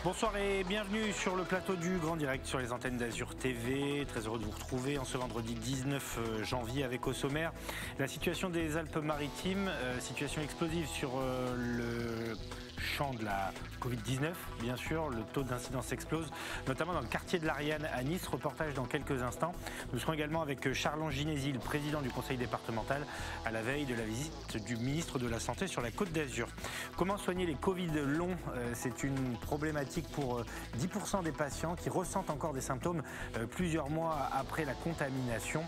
Bonsoir et bienvenue sur le plateau du Grand Direct sur les antennes d'Azur TV. Très heureux de vous retrouver en ce vendredi 19 janvier avec au sommaire la situation des Alpes-Maritimes, situation explosive sur le champ de la Covid-19, bien sûr. Le taux d'incidence explose, notamment dans le quartier de l'Ariane à Nice. Reportage dans quelques instants. Nous serons également avec Charles Ginésy, le président du conseil départemental, à la veille de la visite du ministre de la Santé sur la Côte d'Azur. Comment soigner les Covid longs? C'est une problématique pour 10% des patients qui ressentent encore des symptômes plusieurs mois après la contamination.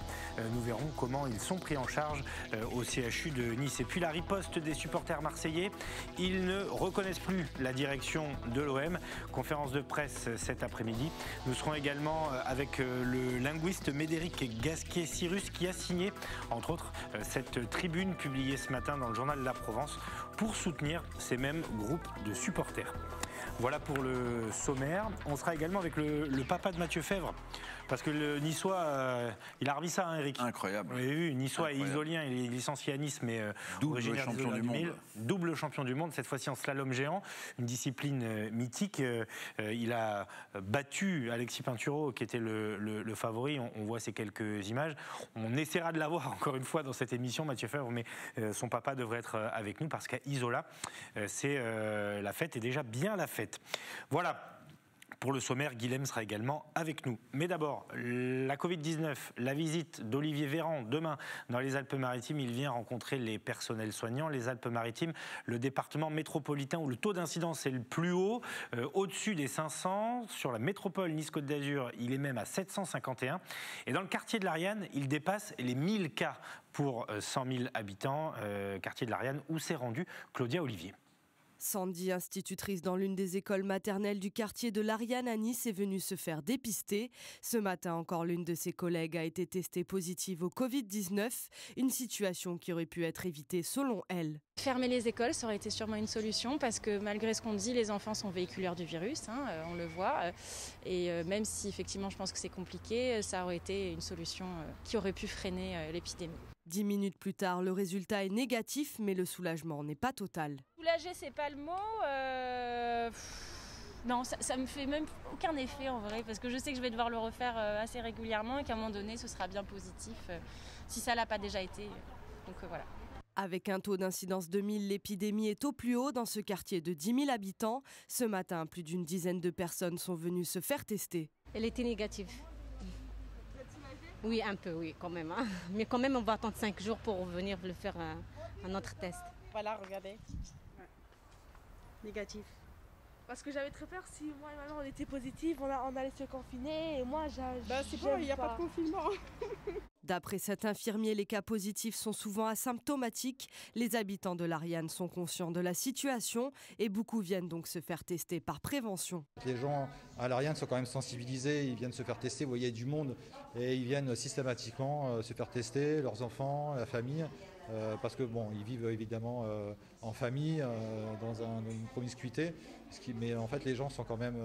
Nous verrons comment ils sont pris en charge au CHU de Nice. Et puis la riposte des supporters marseillais. Ils ne reconnaissent plus la direction de l'OM. Conférence de presse cet après-midi. Nous serons également avec le linguiste Médéric Gasquet-Cyrus qui a signé, entre autres, cette tribune publiée ce matin dans le journal La Provence pour soutenir ces mêmes groupes de supporters. Voilà pour le sommaire. On sera également avec le papa de Mathieu Fèvre, parce que le Niçois, il a remis ça, hein, Eric. Incroyable. Vous avez vu, Niçois est isolien, il est licencié à Nice, mais double champion du monde. Double champion du monde, cette fois-ci en slalom géant, une discipline mythique. Il a battu Alexis Pinturo, qui était le favori. On voit ces quelques images. On essaiera de l'avoir encore une fois dans cette émission, Mathieu Fèvre, mais son papa devrait être avec nous, parce qu'à Isola, c'est la fête, et déjà bien la fête. Voilà. Pour le sommaire, Guilhem sera également avec nous. Mais d'abord, la Covid-19, la visite d'Olivier Véran demain dans les Alpes-Maritimes. Il vient rencontrer les personnels soignants. Les Alpes-Maritimes, le département métropolitain où le taux d'incidence est le plus haut, au-dessus des 500. Sur la métropole Nice-Côte d'Azur, il est même à 751. Et dans le quartier de l'Ariane, il dépasse les 1000 cas pour 100 000 habitants. Quartier de l'Ariane où s'est rendue Claudia Olivier. Sandy, institutrice dans l'une des écoles maternelles du quartier de l'Ariane à Nice, est venue se faire dépister. Ce matin encore, l'une de ses collègues a été testée positive au Covid-19, une situation qui aurait pu être évitée selon elle. Fermer les écoles, ça aurait été sûrement une solution parce que malgré ce qu'on dit, les enfants sont véhiculeurs du virus, on le voit. Et même si effectivement je pense que c'est compliqué, ça aurait été une solution qui aurait pu freiner l'épidémie. 10 minutes plus tard, le résultat est négatif, mais le soulagement n'est pas total. Soulagé, c'est pas le mot. Non, ça me fait même aucun effet en vrai, parce que je sais que je vais devoir le refaire assez régulièrement et qu'à un moment donné, ce sera bien positif, si ça l'a pas déjà été. Donc voilà. Avec un taux d'incidence de 1000, l'épidémie est au plus haut dans ce quartier de 10 000 habitants. Ce matin, plus d'une dizaine de personnes sont venues se faire tester. Elle était négative. Oui, un peu, oui, quand même. Hein. Mais quand même, on va attendre 5 jours pour venir le faire un autre test. Voilà, regardez. Ouais. Négatif. Parce que j'avais très peur, si moi et ma mère on était positifs, on allait se confiner et moi c'est bon, il n'y a pas de confinement. D'après cet infirmier, les cas positifs sont souvent asymptomatiques. Les habitants de l'Ariane sont conscients de la situation et beaucoup viennent donc se faire tester par prévention. Les gens à l'Ariane sont quand même sensibilisés, ils viennent se faire tester, vous voyez, du monde, et ils viennent systématiquement se faire tester, leurs enfants, la famille. Parce que bon, ils vivent évidemment en famille, dans une promiscuité, mais en fait les gens sont quand même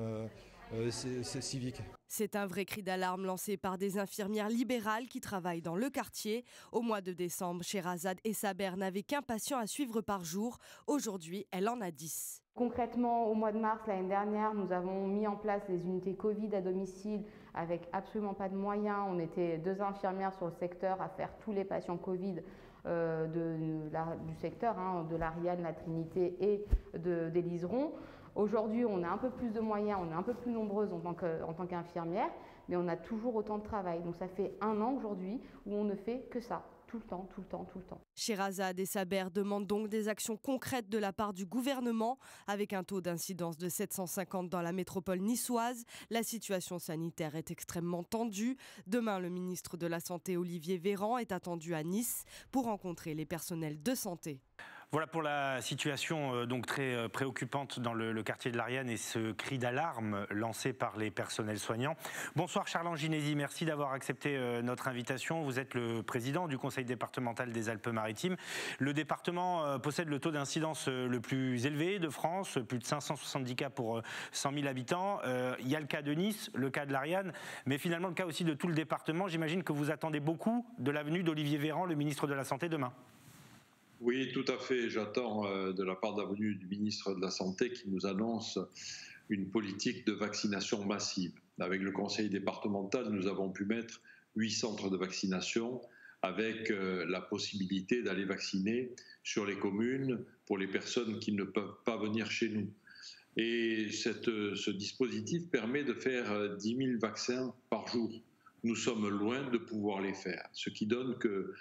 civiques. C'est un vrai cri d'alarme lancé par des infirmières libérales qui travaillent dans le quartier. Au mois de décembre, Sherazade et Saber n'avaient qu'un patient à suivre par jour. Aujourd'hui, elle en a 10. Concrètement, au mois de mars l'année dernière, nous avons mis en place les unités Covid à domicile avec absolument pas de moyens. On était 2 infirmières sur le secteur à faire tous les patients Covid du secteur, de l'Ariane, la Trinité et des Liserons. Aujourd'hui, on a un peu plus de moyens, on est un peu plus nombreuses en tant qu'infirmière, mais on a toujours autant de travail. Donc ça fait 1 an aujourd'hui où on ne fait que ça. Tout le temps. Sherazade et Saber demandent donc des actions concrètes de la part du gouvernement. Avec un taux d'incidence de 750 dans la métropole niçoise, la situation sanitaire est extrêmement tendue. Demain, le ministre de la Santé, Olivier Véran, est attendu à Nice pour rencontrer les personnels de santé. Voilà pour la situation donc très préoccupante dans le quartier de l'Ariane et ce cri d'alarme lancé par les personnels soignants. Bonsoir Charles Ginésy, merci d'avoir accepté notre invitation. Vous êtes le président du conseil départemental des Alpes-Maritimes. Le département possède le taux d'incidence le plus élevé de France, plus de 570 cas pour 100 000 habitants. Il y a le cas de Nice, le cas de l'Ariane, mais finalement le cas aussi de tout le département. J'imagine que vous attendez beaucoup de la venue d'Olivier Véran, le ministre de la Santé, demain. Oui, tout à fait. J'attends de la part de la venue du ministre de la Santé qui nous annonce une politique de vaccination massive. Avec le conseil départemental, nous avons pu mettre 8 centres de vaccination avec la possibilité d'aller vacciner sur les communes pour les personnes qui ne peuvent pas venir chez nous. Et ce dispositif permet de faire 10 000 vaccins par jour. Nous sommes loin de pouvoir les faire, ce qui donne que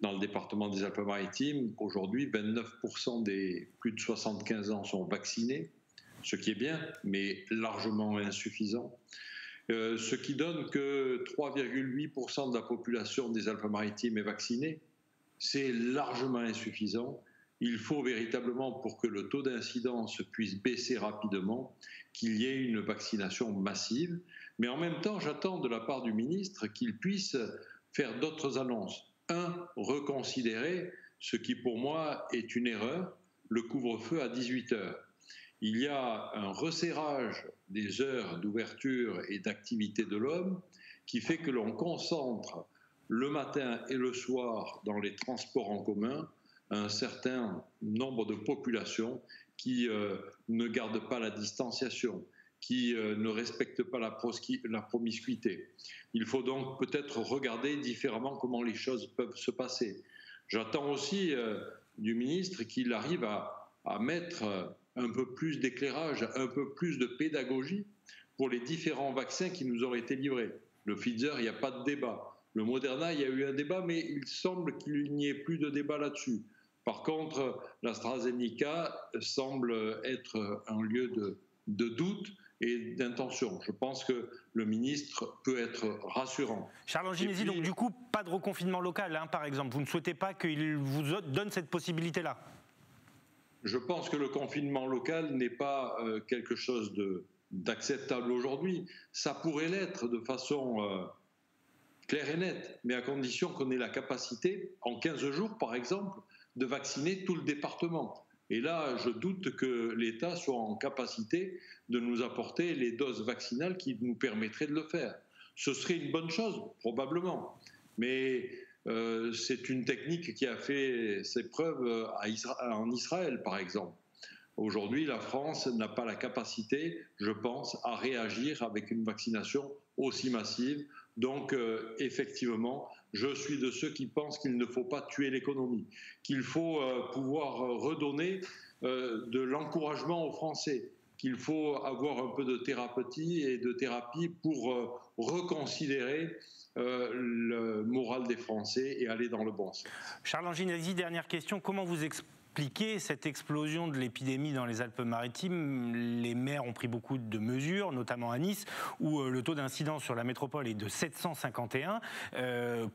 dans le département des Alpes-Maritimes, aujourd'hui, 29% des plus de 75 ans sont vaccinés, ce qui est bien, mais largement insuffisant. Ce qui donne que 3,8% de la population des Alpes-Maritimes est vaccinée. C'est largement insuffisant. Il faut véritablement, pour que le taux d'incidence puisse baisser rapidement, qu'il y ait une vaccination massive. Mais en même temps, j'attends de la part du ministre qu'il puisse faire d'autres annonces. Reconsidérer ce qui pour moi est une erreur, le couvre-feu à 18h. Il y a un resserrage des heures d'ouverture et d'activité de l'homme qui fait que l'on concentre le matin et le soir dans les transports en commun un certain nombre de populations qui ne gardent pas la distanciation, qui ne respectent pas la promiscuité. Il faut donc peut-être regarder différemment comment les choses peuvent se passer. J'attends aussi du ministre qu'il arrive à mettre un peu plus d'éclairage, un peu plus de pédagogie pour les différents vaccins qui nous ont été livrés. Le Pfizer, il n'y a pas de débat. Le Moderna, il y a eu un débat, mais il semble qu'il n'y ait plus de débat là-dessus. Par contre, l'AstraZeneca semble être un lieu de doute et d'intention. Je pense que le ministre peut être rassurant. Charles Ginesi, donc du coup, pas de reconfinement local, hein, par exemple. Vous ne souhaitez pas qu'il vous donne cette possibilité-là? Je pense que le confinement local n'est pas quelque chose d'acceptable aujourd'hui. Ça pourrait l'être de façon claire et nette, mais à condition qu'on ait la capacité, en 15 jours par exemple, de vacciner tout le département. Et là, je doute que l'État soit en capacité de nous apporter les doses vaccinales qui nous permettraient de le faire. Ce serait une bonne chose, probablement. Mais c'est une technique qui a fait ses preuves en Israël, par exemple. Aujourd'hui, la France n'a pas la capacité, je pense, à réagir avec une vaccination aussi massive. Donc, effectivement, je suis de ceux qui pensent qu'il ne faut pas tuer l'économie, qu'il faut pouvoir redonner de l'encouragement aux Français, qu'il faut avoir un peu de thérapie et de thérapie pour reconsidérer le moral des Français et aller dans le bon sens. Charles Ginesi, dernière question. Comment vous expliquez cette explosion de l'épidémie dans les Alpes-Maritimes? Les maires ont pris beaucoup de mesures, notamment à Nice, où le taux d'incidence sur la métropole est de 751.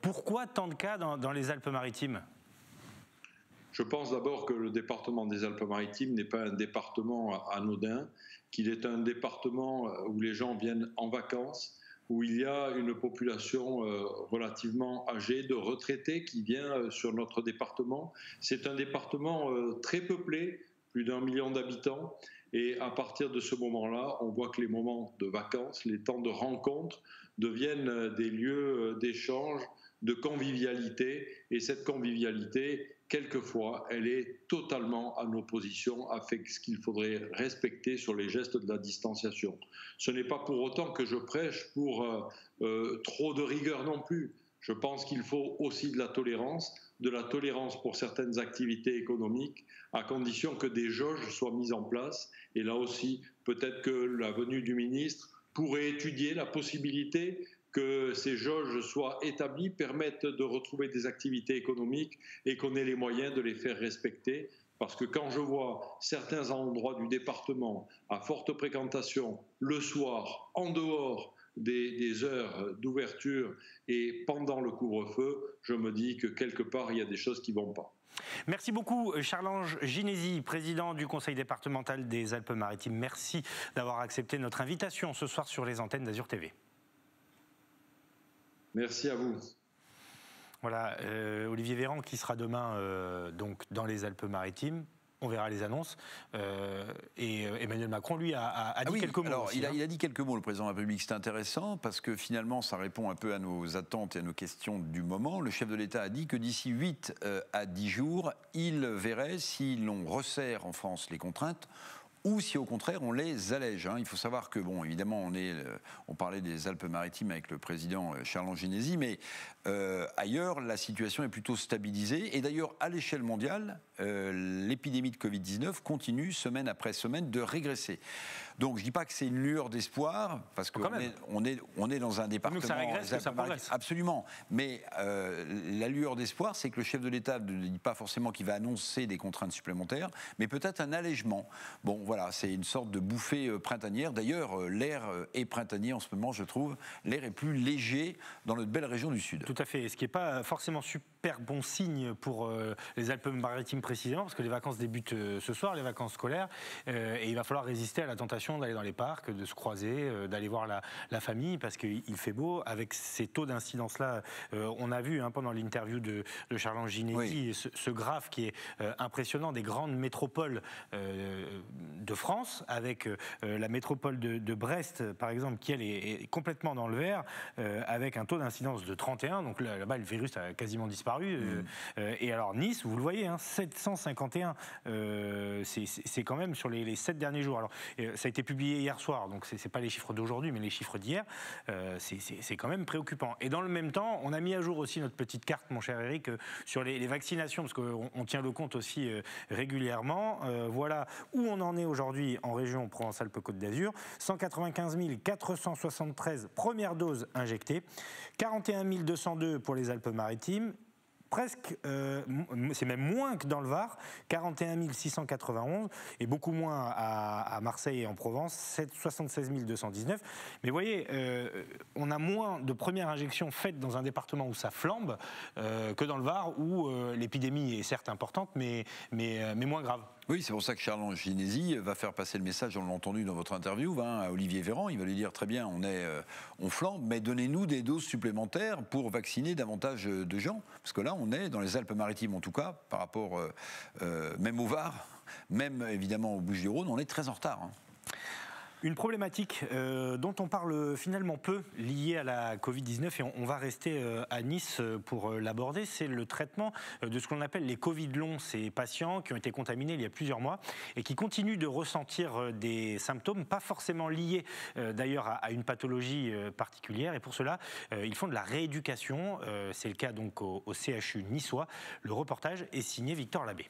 Pourquoi tant de cas dans les Alpes-Maritimes? Je pense d'abord que le département des Alpes-Maritimes n'est pas un département anodin, qu'il est un département où les gens viennent en vacances, où il y a une population relativement âgée, de retraités qui vient sur notre département. C'est un département très peuplé, plus d'1 million d'habitants, et à partir de ce moment-là, on voit que les moments de vacances, les temps de rencontre deviennent des lieux d'échange, de convivialité, et cette convivialité, quelquefois, elle est totalement en opposition avec ce qu'il faudrait respecter sur les gestes de la distanciation. Ce n'est pas pour autant que je prêche pour trop de rigueur non plus. Je pense qu'il faut aussi de la tolérance pour certaines activités économiques, à condition que des jauges soient mises en place. Et là aussi, peut-être que la venue du ministre pourrait étudier la possibilité que ces jauges soient établies, permettent de retrouver des activités économiques et qu'on ait les moyens de les faire respecter. Parce que quand je vois certains endroits du département à forte fréquentation, le soir, en dehors des heures d'ouverture et pendant le couvre-feu, je me dis que quelque part, il y a des choses qui ne vont pas. Merci beaucoup Charles Ginesi, président du conseil départemental des Alpes-Maritimes. Merci d'avoir accepté notre invitation ce soir sur les antennes d'Azur TV. Merci à vous. Voilà, Olivier Véran qui sera demain donc dans les Alpes-Maritimes. On verra les annonces. Et Emmanuel Macron, lui, a dit quelques mots. Alors, aussi, il a dit quelques mots, le président de la République. C'est intéressant parce que finalement, ça répond un peu à nos attentes et à nos questions du moment. Le chef de l'État a dit que d'ici 8 à 10 jours, il verrait, si l'on resserre en France les contraintes, ou si au contraire on les allège. Il faut savoir que, bon, évidemment, on parlait des Alpes-Maritimes avec le président Charles Anginesi, mais ailleurs, la situation est plutôt stabilisée. Et d'ailleurs, à l'échelle mondiale, l'épidémie de Covid-19 continue, semaine après semaine, de régresser. Donc, je ne dis pas que c'est une lueur d'espoir, parce qu'on est dans un département... Que ça régresse, que ça progresse. Absolument. Mais la lueur d'espoir, c'est que le chef de l'État ne dit pas forcément qu'il va annoncer des contraintes supplémentaires, mais peut-être un allègement. Bon, voilà, c'est une sorte de bouffée printanière. D'ailleurs, l'air est printanier en ce moment, je trouve. L'air est plus léger dans notre belle région du Sud. Tout à fait. Ce qui n'est pas forcément super bon signe pour les Alpes-Maritimes précisément, parce que les vacances débutent ce soir, les vacances scolaires, et il va falloir résister à la tentation d'aller dans les parcs, de se croiser, d'aller voir la famille, parce qu'il fait beau. Avec ces taux d'incidence-là, on a vu pendant l'interview de Charles Anginesi, ce graphe qui est impressionnant des grandes métropoles de France, avec la métropole de Brest, par exemple, qui elle est complètement dans le vert, avec un taux d'incidence de 31, donc là-bas le virus a quasiment disparu. Et alors Nice, vous le voyez, 751, c'est quand même sur les 7 derniers jours. Alors ça a été publié hier soir, donc c'est pas les chiffres d'aujourd'hui, mais les chiffres d'hier, c'est quand même préoccupant. Et dans le même temps, on a mis à jour aussi notre petite carte, mon cher Eric, sur les vaccinations, parce qu'on tient le compte aussi régulièrement. Voilà où on en est aujourd'hui en région Provence-Alpes-Côte d'Azur. 195 473 premières doses injectées, 41 202 pour les Alpes-Maritimes, presque, c'est même moins que dans le Var, 41 691, et beaucoup moins à Marseille et en Provence, 76 219. Mais vous voyez, on a moins de premières injections faites dans un département où ça flambe que dans le Var, où l'épidémie est certes importante, mais moins grave. Oui, c'est pour ça que Charles Anginesi va faire passer le message, on l'a entendu dans votre interview, à Olivier Véran. Il va lui dire, très bien, on flambe, mais donnez-nous des doses supplémentaires pour vacciner davantage de gens. Parce que là, on est dans les Alpes-Maritimes, en tout cas, par rapport même au Var, même évidemment aux Bouches-du-Rhône, on est très en retard. Une problématique dont on parle finalement peu, liée à la Covid-19, et on va rester à Nice pour l'aborder, c'est le traitement de ce qu'on appelle les Covid longs, ces patients qui ont été contaminés il y a plusieurs mois et qui continuent de ressentir des symptômes, pas forcément liés d'ailleurs à une pathologie particulière, et pour cela, ils font de la rééducation. C'est le cas donc au CHU niçois. Le reportage est signé Victor Labbé.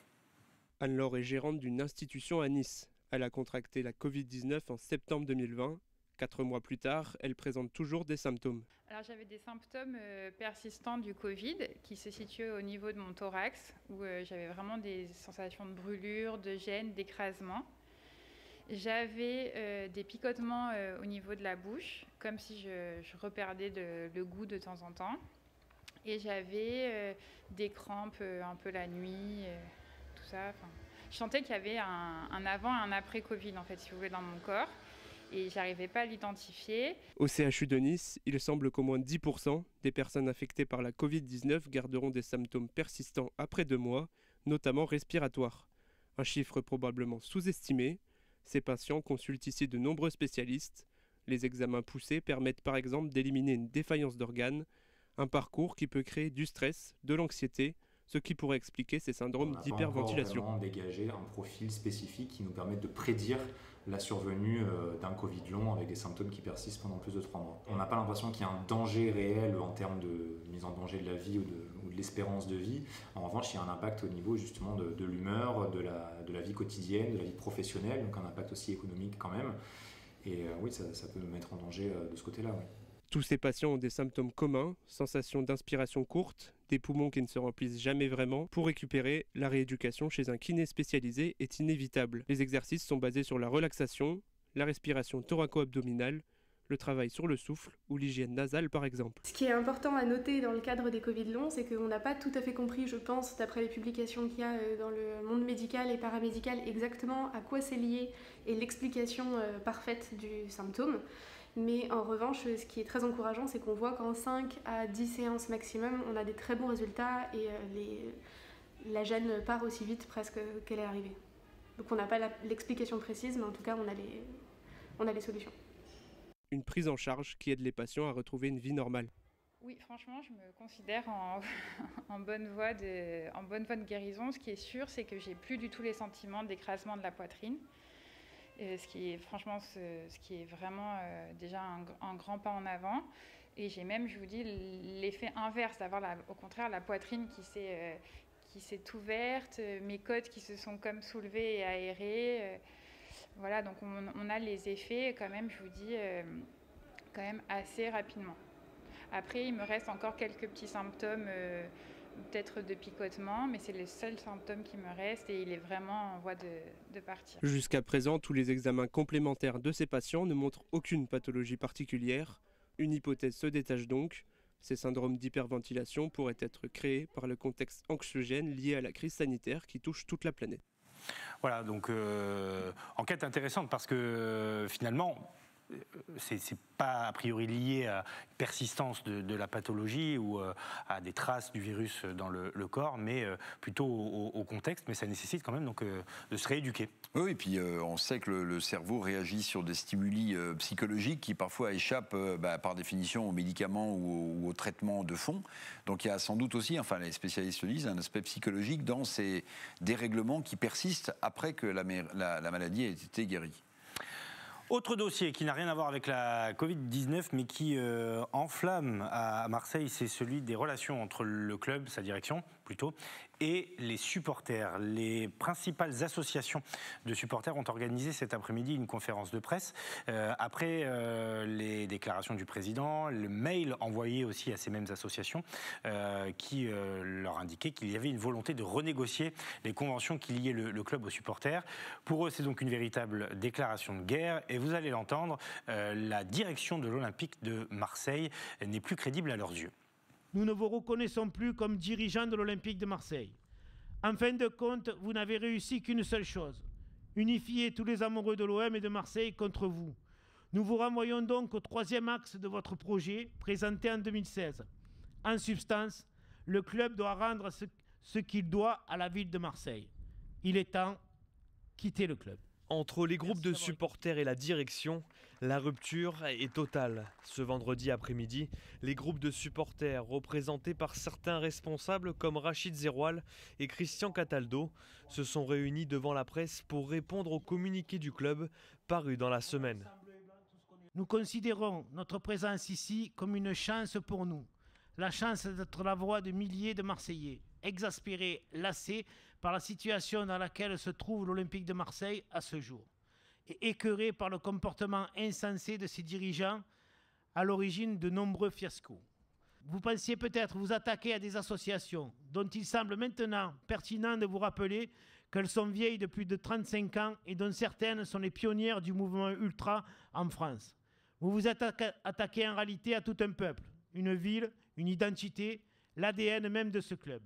Anne-Laure est gérante d'une institution à Nice. Elle a contracté la Covid-19 en septembre 2020. 4 mois plus tard, elle présente toujours des symptômes. Alors j'avais des symptômes persistants du Covid qui se situaient au niveau de mon thorax, où j'avais vraiment des sensations de brûlure, de gêne, d'écrasement. J'avais des picotements au niveau de la bouche, comme si je reperdais le goût de temps en temps. Et j'avais des crampes un peu la nuit, tout ça. Je sentais qu'il y avait un avant et un après Covid, en fait, si vous voulez, dans mon corps. Et j'arrivais pas à l'identifier. Au CHU de Nice, il semble qu'au moins 10% des personnes affectées par la Covid-19 garderont des symptômes persistants après 2 mois, notamment respiratoires. Un chiffre probablement sous-estimé. Ces patients consultent ici de nombreux spécialistes. Les examens poussés permettent par exemple d'éliminer une défaillance d'organes, un parcours qui peut créer du stress, de l'anxiété, ce qui pourrait expliquer ces syndromes d'hyperventilation. On a vraiment dégagé un profil spécifique qui nous permet de prédire la survenue d'un Covid long avec des symptômes qui persistent pendant plus de 3 mois. On n'a pas l'impression qu'il y a un danger réel en termes de mise en danger de la vie ou de l'espérance de vie. En revanche, il y a un impact au niveau justement de l'humeur, de la vie quotidienne, de la vie professionnelle, donc un impact aussi économique quand même. Et oui, ça peut nous mettre en danger de ce côté-là. Oui. Tous ces patients ont des symptômes communs, sensation d'inspiration courte, des poumons qui ne se remplissent jamais vraiment. Pour récupérer, la rééducation chez un kiné spécialisé est inévitable. Les exercices sont basés sur la relaxation, la respiration thoraco-abdominale, le travail sur le souffle ou l'hygiène nasale par exemple. Ce qui est important à noter dans le cadre des Covid longs, c'est qu'on n'a pas tout à fait compris, je pense, d'après les publications qu'il y a dans le monde médical et paramédical, exactement à quoi c'est lié et l'explication parfaite du symptôme. Mais en revanche, ce qui est très encourageant, c'est qu'on voit qu'en 5 à 10 séances maximum, on a des très bons résultats et la gêne part aussi vite presque qu'elle est arrivée. Donc on n'a pas l'explication précise, mais en tout cas, on a les solutions. Une prise en charge qui aide les patients à retrouver une vie normale. Oui, franchement, je me considère en bonne voie de guérison. Ce qui est sûr, c'est que j'ai plus du tout les sentiments d'écrasement de la poitrine. ce qui est vraiment déjà un grand pas en avant. Et j'ai même, je vous dis, l'effet inverse, d'avoir au contraire la poitrine qui s'est ouverte, mes côtes qui se sont comme soulevées et aérées. Voilà, donc on a les effets quand même, je vous dis, quand même assez rapidement. Après, il me reste encore quelques petits symptômes, peut-être de picotement, mais c'est les seuls symptômes qui me restent et il est vraiment en voie de partir. Jusqu'à présent, tous les examens complémentaires de ces patients ne montrent aucune pathologie particulière. Une hypothèse se détache donc. Ces syndromes d'hyperventilation pourraient être créés par le contexte anxiogène lié à la crise sanitaire qui touche toute la planète. Voilà, donc enquête intéressante parce que finalement, c'est pas a priori lié à une persistance de la pathologie ou à des traces du virus dans le corps, mais plutôt au contexte. Mais ça nécessite quand même donc, de se rééduquer. Oui, et puis on sait que le cerveau réagit sur des stimuli psychologiques qui parfois échappent par définition aux médicaments ou aux traitements de fond. Donc il y a sans doute aussi, enfin les spécialistes le disent, un aspect psychologique dans ces dérèglements qui persistent après que la maladie ait été guérie. Autre dossier qui n'a rien à voir avec la Covid-19 mais qui enflamme à Marseille, c'est celui des relations entre le club, sa direction plutôt, et les supporters. Les principales associations de supporters ont organisé cet après-midi une conférence de presse après les déclarations du président, le mail envoyé aussi à ces mêmes associations qui leur indiquait qu'il y avait une volonté de renégocier les conventions qui liaient le club aux supporters. Pour eux, c'est donc une véritable déclaration de guerre et vous allez l'entendre, la direction de l'Olympique de Marseille n'est plus crédible à leurs yeux. Nous ne vous reconnaissons plus comme dirigeant de l'Olympique de Marseille. En fin de compte, vous n'avez réussi qu'une seule chose, unifier tous les amoureux de l'OM et de Marseille contre vous. Nous vous renvoyons donc au troisième axe de votre projet, présenté en 2016. En substance, le club doit rendre ce qu'il doit à la ville de Marseille. Il est temps, quitter le club. Entre les groupes de supporters et la direction, la rupture est totale. Ce vendredi après-midi, les groupes de supporters représentés par certains responsables comme Rachid Zeroual et Christian Cataldo se sont réunis devant la presse pour répondre au communiqué du club paru dans la semaine. Nous considérons notre présence ici comme une chance pour nous. La chance d'être la voix de milliers de Marseillais, exaspérés, lassés par la situation dans laquelle se trouve l'Olympique de Marseille à ce jour, et écœurés par le comportement insensé de ses dirigeants à l'origine de nombreux fiascos. Vous pensiez peut-être vous attaquer à des associations dont il semble maintenant pertinent de vous rappeler qu'elles sont vieilles de plus de 35 ans et dont certaines sont les pionnières du mouvement ultra en France. Vous vous attaquez en réalité à tout un peuple, une ville, une identité, l'ADN même de ce club.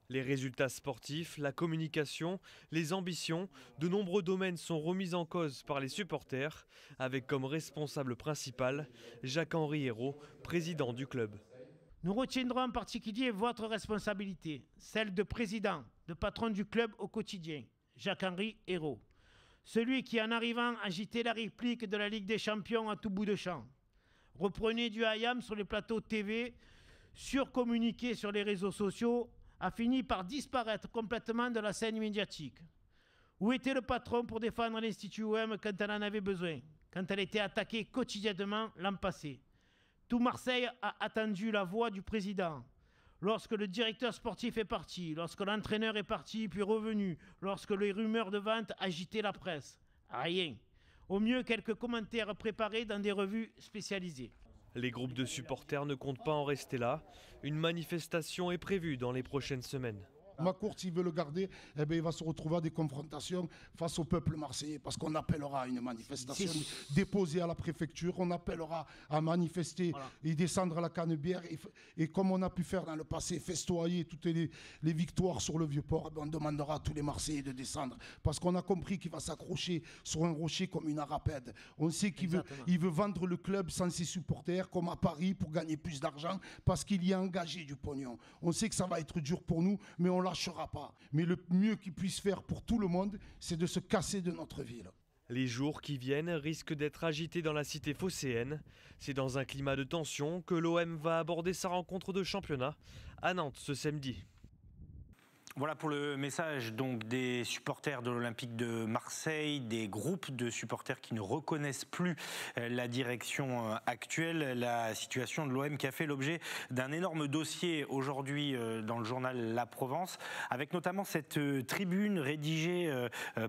Les résultats sportifs, la communication, les ambitions, de nombreux domaines sont remis en cause par les supporters, avec comme responsable principal Jacques-Henri Hérault, président du club. Nous retiendrons en particulier votre responsabilité, celle de président, de patron du club au quotidien, Jacques-Henri Hérault. Celui qui, en arrivant, agitait la réplique de la Ligue des Champions à tout bout de champ. Reprenez du hayam sur les plateaux TV, surcommuniqué sur les réseaux sociaux, a fini par disparaître complètement de la scène médiatique. Où était le patron pour défendre l'Institut OM quand elle en avait besoin, quand elle était attaquée quotidiennement l'an passé? Tout Marseille a attendu la voix du président. Lorsque le directeur sportif est parti, lorsque l'entraîneur est parti puis revenu, lorsque les rumeurs de vente agitaient la presse. Rien. Au mieux, quelques commentaires préparés dans des revues spécialisées. Les groupes de supporters ne comptent pas en rester là. Une manifestation est prévue dans les prochaines semaines. Macourt, s'il veut le garder, eh bien, il va se retrouver à des confrontations face au peuple marseillais, parce qu'on appellera à une manifestation déposée à la préfecture, on appellera à manifester et descendre à la Canebière, et comme on a pu faire dans le passé, festoyer toutes les victoires sur le Vieux-Port, on demandera à tous les Marseillais de descendre, parce qu'on a compris qu'il va s'accrocher sur un rocher comme une arapède. On sait qu'il veut vendre le club sans ses supporters, comme à Paris, pour gagner plus d'argent, parce qu'il y a engagé du pognon. On sait que ça va être dur pour nous, mais on lâchera pas. Mais le mieux qu'il puisse faire pour tout le monde, c'est de se casser de notre ville. Les jours qui viennent risquent d'être agités dans la cité phocéenne. C'est dans un climat de tension que l'OM va aborder sa rencontre de championnat à Nantes ce samedi. Voilà pour le message donc des supporters de l'Olympique de Marseille, des groupes de supporters qui ne reconnaissent plus la direction actuelle, la situation de l'OM qui a fait l'objet d'un énorme dossier aujourd'hui dans le journal La Provence, avec notamment cette tribune rédigée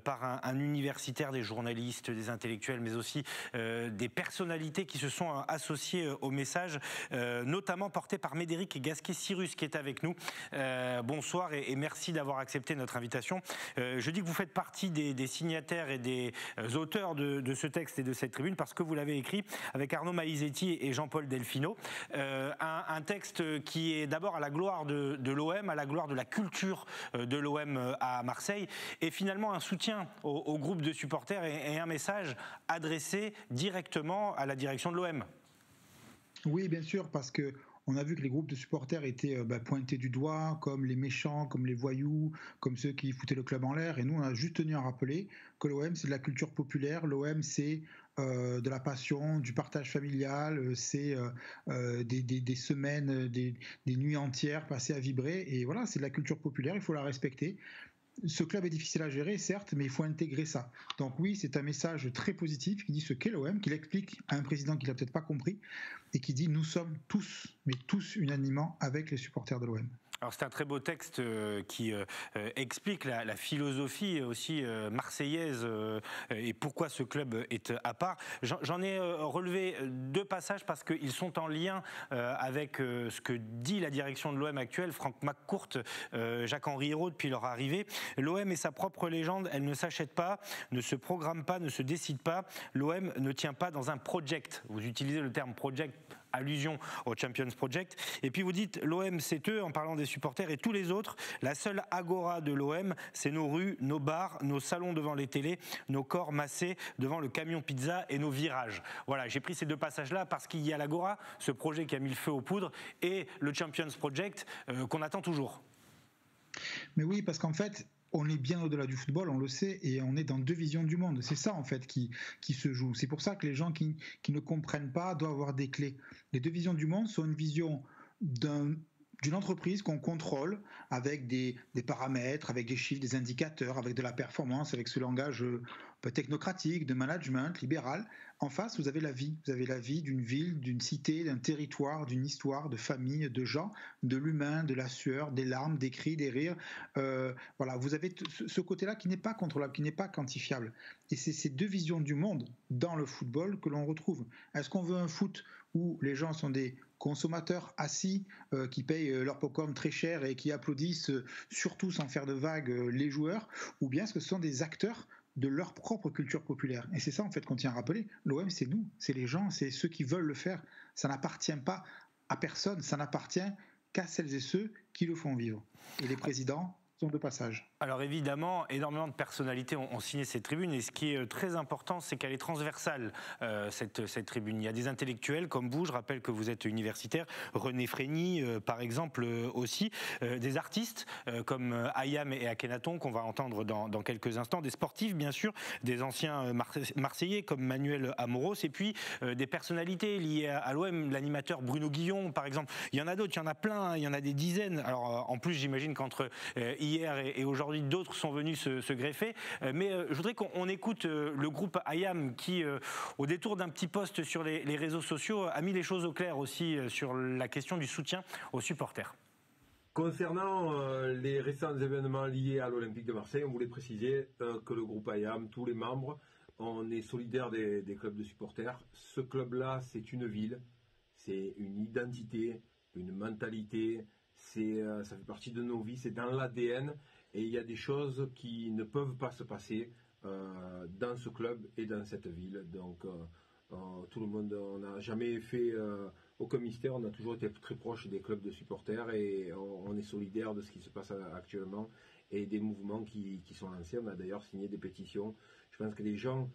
par un universitaire, des journalistes, des intellectuels, mais aussi des personnalités qui se sont associées au message, notamment porté par Médéric Gasquet-Cyrus qui est avec nous. Bonsoir et merci d'avoir accepté notre invitation. Je dis que vous faites partie des signataires et des auteurs de ce texte et de cette tribune parce que vous l'avez écrit avec Arnaud Maizetti et Jean-Paul Delfino. Un texte qui est d'abord à la gloire de l'OM, à la gloire de la culture de l'OM à Marseille et finalement un soutien au groupe de supporters et un message adressé directement à la direction de l'OM. Oui, bien sûr, parce que on a vu que les groupes de supporters étaient pointés du doigt comme les méchants, comme les voyous, comme ceux qui foutaient le club en l'air. Et nous, on a juste tenu à rappeler que l'OM, c'est de la culture populaire. L'OM, c'est de la passion, du partage familial. C'est des semaines, des nuits entières passées à vibrer. Et voilà, c'est de la culture populaire, il faut la respecter. Ce club est difficile à gérer, certes, mais il faut intégrer ça. Donc oui, c'est un message très positif qui dit ce qu'est l'OM, qui l'explique à un président qui ne l'a peut-être pas compris, et qui dit nous sommes tous, mais tous unanimement avec les supporters de l'OM. Alors c'est un très beau texte qui explique la philosophie aussi marseillaise et pourquoi ce club est à part. J'en ai relevé deux passages parce qu'ils sont en lien avec ce que dit la direction de l'OM actuelle, Franck McCourt, Jacques-Henri Hérault depuis leur arrivée. L'OM est sa propre légende, elle ne s'achète pas, ne se programme pas, ne se décide pas. L'OM ne tient pas dans un project. Vous utilisez le terme project, allusion au Champions Project. Et puis vous dites l'OM c'est eux en parlant des supporters et tous les autres. La seule agora de l'OM, c'est nos rues, nos bars, nos salons devant les télés, nos corps massés devant le camion pizza et nos virages. Voilà, j'ai pris ces deux passages-là parce qu'il y a l'agora, ce projet qui a mis le feu aux poudres, et le Champions Project qu'on attend toujours. Mais oui, parce qu'en fait, on est bien au-delà du football, on le sait, et on est dans deux visions du monde. C'est ça, en fait, qui se joue. C'est pour ça que les gens qui ne comprennent pas doivent avoir des clés. Les deux visions du monde sont une vision d'une entreprise qu'on contrôle avec des paramètres, avec des chiffres, des indicateurs, avec de la performance, avec ce langage technocratique, de management, libéral. En face, vous avez la vie. Vous avez la vie d'une ville, d'une cité, d'un territoire, d'une histoire, de famille, de gens, de l'humain, de la sueur, des larmes, des cris, des rires. Voilà, vous avez ce côté-là qui n'est pas contrôlable, qui n'est pas quantifiable. Et c'est ces deux visions du monde dans le football que l'on retrouve. Est-ce qu'on veut un foot où les gens sont des consommateurs assis qui payent leur popcorn très cher et qui applaudissent surtout sans faire de vagues les joueurs, ou bien est-ce que ce sont des acteurs de leur propre culture populaire? Et c'est ça en fait qu'on tient à rappeler. L'OM c'est nous, c'est les gens, c'est ceux qui veulent le faire. Ça n'appartient pas à personne, ça n'appartient qu'à celles et ceux qui le font vivre. Et les présidents sont de passage. Alors évidemment, énormément de personnalités ont signé cette tribune et ce qui est très important, c'est qu'elle est transversale, cette tribune. Il y a des intellectuels comme vous, je rappelle que vous êtes universitaire, René Frény par exemple aussi, des artistes comme Ayam et Akhenaton qu'on va entendre dans quelques instants, des sportifs bien sûr, des anciens Marseillais comme Manuel Amoros et puis des personnalités liées à l'OM, l'animateur Bruno Guillon par exemple. Il y en a d'autres, il y en a plein, il y en a des dizaines. Alors en plus j'imagine qu'entre hier et aujourd'hui d'autres sont venus se greffer, mais je voudrais qu'on écoute le groupe Ayam qui, au détour d'un petit post sur les réseaux sociaux, a mis les choses au clair aussi sur la question du soutien aux supporters. Concernant les récents événements liés à l'Olympique de Marseille, on voulait préciser que le groupe Ayam, tous les membres, on est solidaires des clubs de supporters. Ce club-là, c'est une ville, c'est une identité, une mentalité, ça fait partie de nos vies, c'est dans l'ADN. Et il y a des choses qui ne peuvent pas se passer dans ce club et dans cette ville. Donc tout le monde, on n'a jamais fait aucun mystère, on a toujours été très proche des clubs de supporters et on est solidaire de ce qui se passe actuellement et des mouvements qui sont lancés. On a d'ailleurs signé des pétitions. Je pense que les gens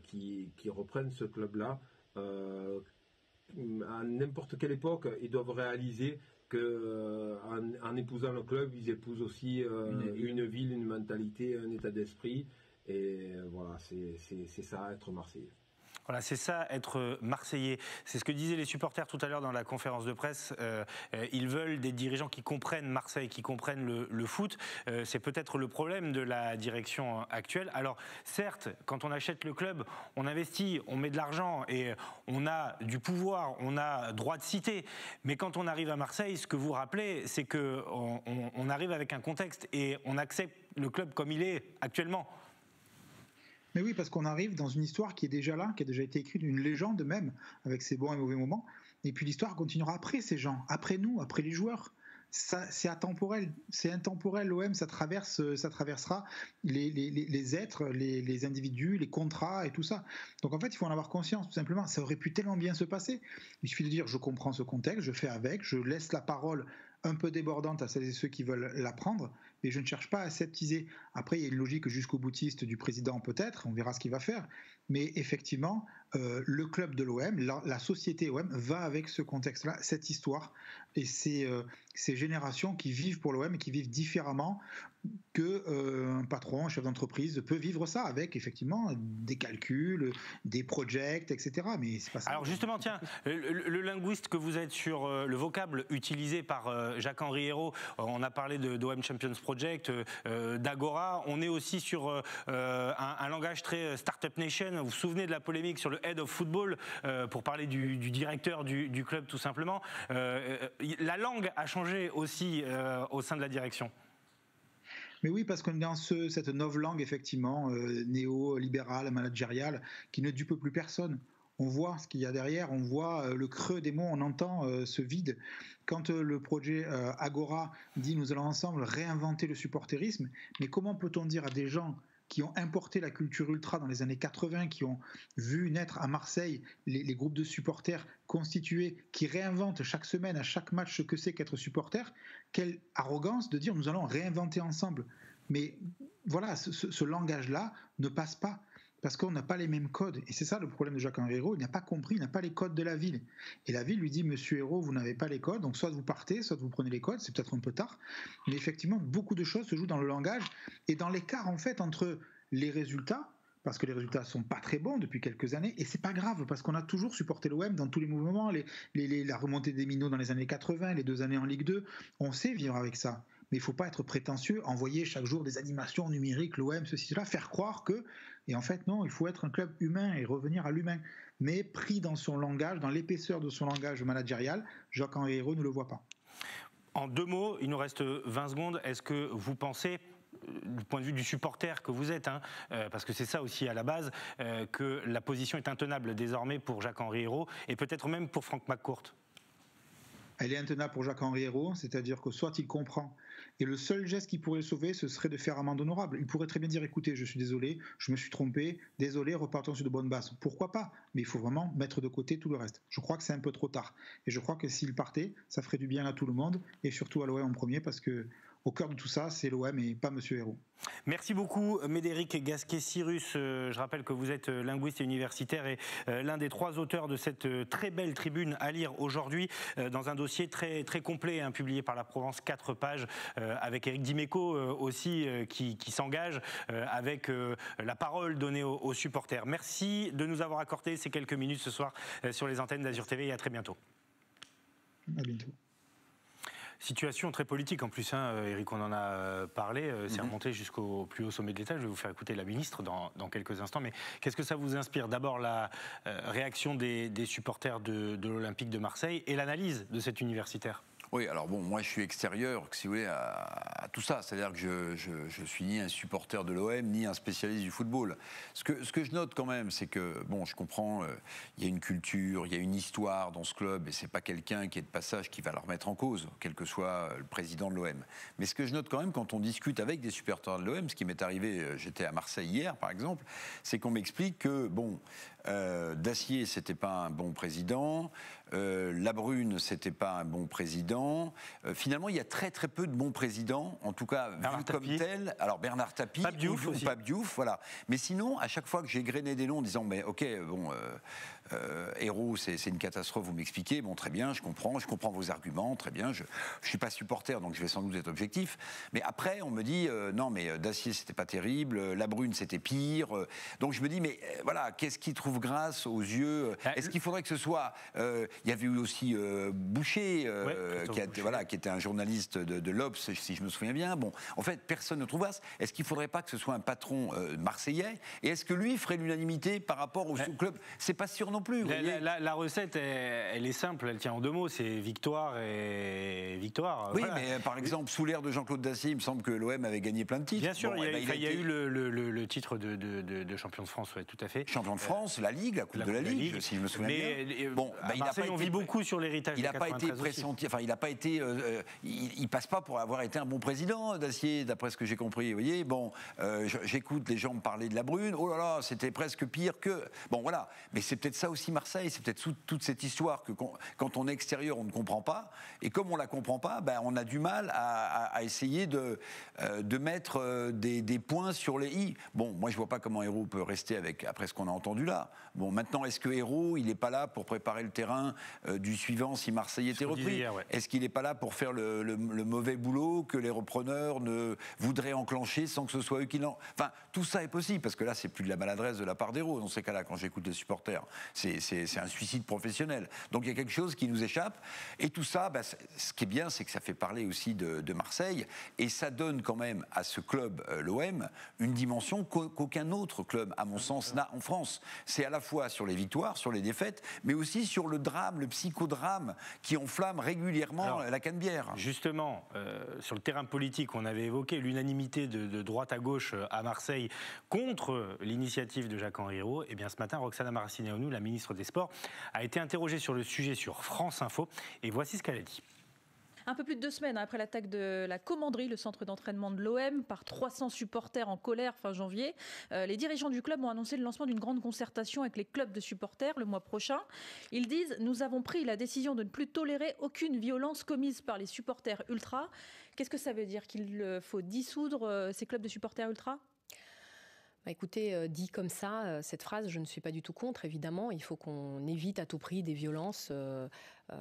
qui reprennent ce club-là, à n'importe quelle époque, ils doivent réaliser qu'en épousant le club, ils épousent aussi une ville, une mentalité, un état d'esprit. Et voilà, c'est ça, être Marseillais. Voilà, c'est ça, être Marseillais. C'est ce que disaient les supporters tout à l'heure dans la conférence de presse. Ils veulent des dirigeants qui comprennent Marseille, qui comprennent le foot. C'est peut-être le problème de la direction actuelle. Alors, certes, quand on achète le club, on investit, on met de l'argent et on a du pouvoir, on a droit de citer. Mais quand on arrive à Marseille, ce que vous rappelez, c'est qu'on arrive avec un contexte et on accepte le club comme il est actuellement. Mais oui, parce qu'on arrive dans une histoire qui est déjà là, qui a déjà été écrite, une légende même, avec ses bons et mauvais moments. Et puis l'histoire continuera après ces gens, après nous, après les joueurs. C'est atemporel, c'est intemporel. L'OM, ça traversera les êtres, les individus, les contrats et tout ça. Donc en fait, il faut en avoir conscience, tout simplement. Ça aurait pu tellement bien se passer. Il suffit de dire, je comprends ce contexte, je fais avec, je laisse la parole un peu débordante à celles et ceux qui veulent la prendre, mais je ne cherche pas à aseptiser. Après, il y a une logique jusqu'au boutiste du président peut-être, on verra ce qu'il va faire, mais effectivement, le club de l'OM, la société OM va avec ce contexte-là, cette histoire, et ces générations qui vivent pour l'OM et qui vivent différemment qu'un patron, un chef d'entreprise peut vivre ça avec effectivement des calculs, des projects, etc. Mais c'est pas ça. Alors justement, tiens, le linguiste que vous êtes sur le vocable utilisé par Jacques-Henri Hérault, on a parlé d'OM Champions Project, d'Agora, on est aussi sur un langage très Startup Nation. Vous vous souvenez de la polémique sur le Head of Football pour parler du directeur du club tout simplement. La langue a changé aussi au sein de la direction. Mais oui, parce qu'on est dans cette novlangue, effectivement, néo-libérale, managériale, qui ne dupe plus personne. On voit ce qu'il y a derrière, on voit le creux des mots, on entend ce vide. Quand le projet Agora dit « nous allons ensemble réinventer le supporterisme », mais comment peut-on dire à des gens qui ont importé la culture ultra dans les années 80, qui ont vu naître à Marseille les groupes de supporters constitués, qui réinventent chaque semaine, à chaque match, ce que c'est qu'être supporter, quelle arrogance de dire « nous allons réinventer ensemble ». Mais voilà, ce langage-là ne passe pas, parce qu'on n'a pas les mêmes codes. Et c'est ça le problème de Jacques-Henri Hérault, il n'a pas compris, il n'a pas les codes de la ville. Et la ville lui dit « Monsieur Hérault, vous n'avez pas les codes, donc soit vous partez, soit vous prenez les codes », c'est peut-être un peu tard. Mais effectivement, beaucoup de choses se jouent dans le langage et dans l'écart en fait entre les résultats, parce que les résultats sont pas très bons depuis quelques années, et c'est pas grave, parce qu'on a toujours supporté l'OM dans tous les mouvements, la remontée des minots dans les années 80, les 2 années en Ligue 2, on sait vivre avec ça. Mais il ne faut pas être prétentieux, envoyer chaque jour des animations numériques, l'OM, ceci, cela, faire croire que... Et en fait, non, il faut être un club humain et revenir à l'humain. Mais pris dans son langage, dans l'épaisseur de son langage managérial, Jacques-Henri Hérault ne le voit pas. En 2 mots, il nous reste 20 secondes, est-ce que vous pensez, du point de vue du supporter que vous êtes, parce que c'est ça aussi à la base, que la position est intenable désormais pour Jacques-Henri Hérault et peut-être même pour Franck McCourt? Elle est intenable pour Jacques-Henri Hérault, c'est-à-dire que soit il comprend, et le seul geste qui pourrait le sauver, ce serait de faire amende honorable. Il pourrait très bien dire, écoutez, je suis désolé, je me suis trompé, désolé, repartons sur de bonnes bases. Pourquoi pas? Mais il faut vraiment mettre de côté tout le reste. Je crois que c'est un peu trop tard. Et je crois que s'il partait, ça ferait du bien à tout le monde, et surtout à l'OM en premier, parce que au cœur de tout ça, c'est l'OM et pas Monsieur Hérault. Merci beaucoup, Médéric Gasquet-Cyrus. Je rappelle que vous êtes linguiste et universitaire et l'un des 3 auteurs de cette très belle tribune à lire aujourd'hui dans un dossier très, très complet, publié par la Provence, 4 pages, avec Éric Dimeco aussi qui s'engage avec la parole donnée aux supporters. Merci de nous avoir accordé ces quelques minutes ce soir sur les antennes d'Azur TV et à très bientôt. À bientôt. Situation très politique en plus, Éric, on en a parlé, c'est remonté jusqu'au plus haut sommet de l'État. Je vais vous faire écouter la ministre dans quelques instants, mais qu'est-ce que ça vous inspire? D'abord la réaction des supporters de l'Olympique de Marseille et l'analyse de cet universitaire. Oui, alors bon, moi je suis extérieur, si vous voulez, à tout ça. C'est-à-dire que je suis ni un supporter de l'OM, ni un spécialiste du football. Ce que je note quand même, c'est que, bon, je comprends, il y a une culture, il y a une histoire dans ce club, et c'est pas quelqu'un qui est de passage qui va le remettre en cause, quel que soit le président de l'OM. Mais ce que je note quand même, quand on discute avec des supporters de l'OM, ce qui m'est arrivé, j'étais à Marseille hier, par exemple, c'est qu'on m'explique que, bon, Dacier, c'était pas un bon président, Labrune, c'était pas un bon président. Finalement, il y a très très peu de bons présidents, en tout cas vu comme tel. Alors Bernard Tapie, Pape Diouf, voilà. Mais sinon, à chaque fois que j'ai grainé des noms en disant, mais ok, bon, Hérault, c'est une catastrophe, vous m'expliquez, bon très bien, je comprends vos arguments, très bien, je ne suis pas supporter, donc je vais sans doute être objectif, mais après on me dit, non mais Dacier c'était pas terrible, La Brune c'était pire, donc je me dis, mais voilà, qu'est-ce qui trouve grâce aux yeux, est-ce qu'il faudrait que ce soit, il y avait eu aussi Boucher, qui était un journaliste de l'Obs, si je me souviens bien, bon, en fait personne ne trouve grâce, est-ce qu'il ne faudrait pas que ce soit un patron marseillais, et est-ce que lui ferait l'unanimité par rapport au sous-club? C'est pas sûr non plus. La recette, elle est simple, elle tient en 2 mots, c'est victoire et victoire. Oui, voilà. Mais par exemple, sous l'ère de Jean-Claude Dacier, il me semble que l'OM avait gagné plein de titres. Bien sûr, bon, il y a eu le titre de champion de France, ouais, tout à fait. Champion de France, la Ligue, la Coupe de la Ligue, si je me souviens bien. Bon, on vit beaucoup sur l'héritage. Il n'a pas été pressenti, enfin, il n'a pas été, il passe pas pour avoir été un bon président, Dacier, d'après ce que j'ai compris. Vous voyez, bon, j'écoute les gens me parler de La Brune. Oh là là, c'était presque pire que. Bon, voilà. Mais c'est peut-être ça aussi Marseille. C'est peut-être toute cette histoire que quand on est extérieur, on ne comprend pas. Et comme on la comprend pas, ben, on a du mal à essayer de mettre des points sur les i. Bon, moi je vois pas comment Hérault peut rester après ce qu'on a entendu là. Bon, maintenant, est-ce que Hérault, il n'est pas là pour préparer le terrain du suivant si Marseille était repris? Est-ce qu'il n'est pas là pour faire le mauvais boulot que les repreneurs ne voudraient enclencher sans que ce soit eux qui l'en... Enfin, tout ça est possible, parce que là, c'est plus de la maladresse de la part d'Hérault, dans ces cas-là, quand j'écoute les supporters. C'est un suicide professionnel. Donc il y a quelque chose qui nous échappe. Et tout ça, bah, ce qui est bien, c'est que ça fait parler aussi de Marseille, et ça donne quand même à ce club, l'OM, une dimension qu'aucun autre club, à mon sens, n'a en France. C'est à la fois sur les victoires, sur les défaites, mais aussi sur le drame, le psychodrame qui enflamme régulièrement la Canebière. Justement, sur le terrain politique, on avait évoqué l'unanimité de droite à gauche à Marseille contre l'initiative de Jacques-Henri Hérault. Et bien ce matin, Roxana Maracineanu, la ministre des Sports, a été interrogée sur le sujet sur France Info. Et voici ce qu'elle a dit. Un peu plus de 2 semaines après l'attaque de la Commanderie, le centre d'entraînement de l'OM, par 300 supporters en colère fin janvier, les dirigeants du club ont annoncé le lancement d'une grande concertation avec les clubs de supporters le mois prochain. Ils disent « Nous avons pris la décision de ne plus tolérer aucune violence commise par les supporters ultras ». Qu'est-ce que ça veut dire? Qu'il faut dissoudre ces clubs de supporters ultras? Bah écoutez, dit comme ça, cette phrase, je ne suis pas du tout contre, évidemment. Il faut qu'on évite à tout prix des violences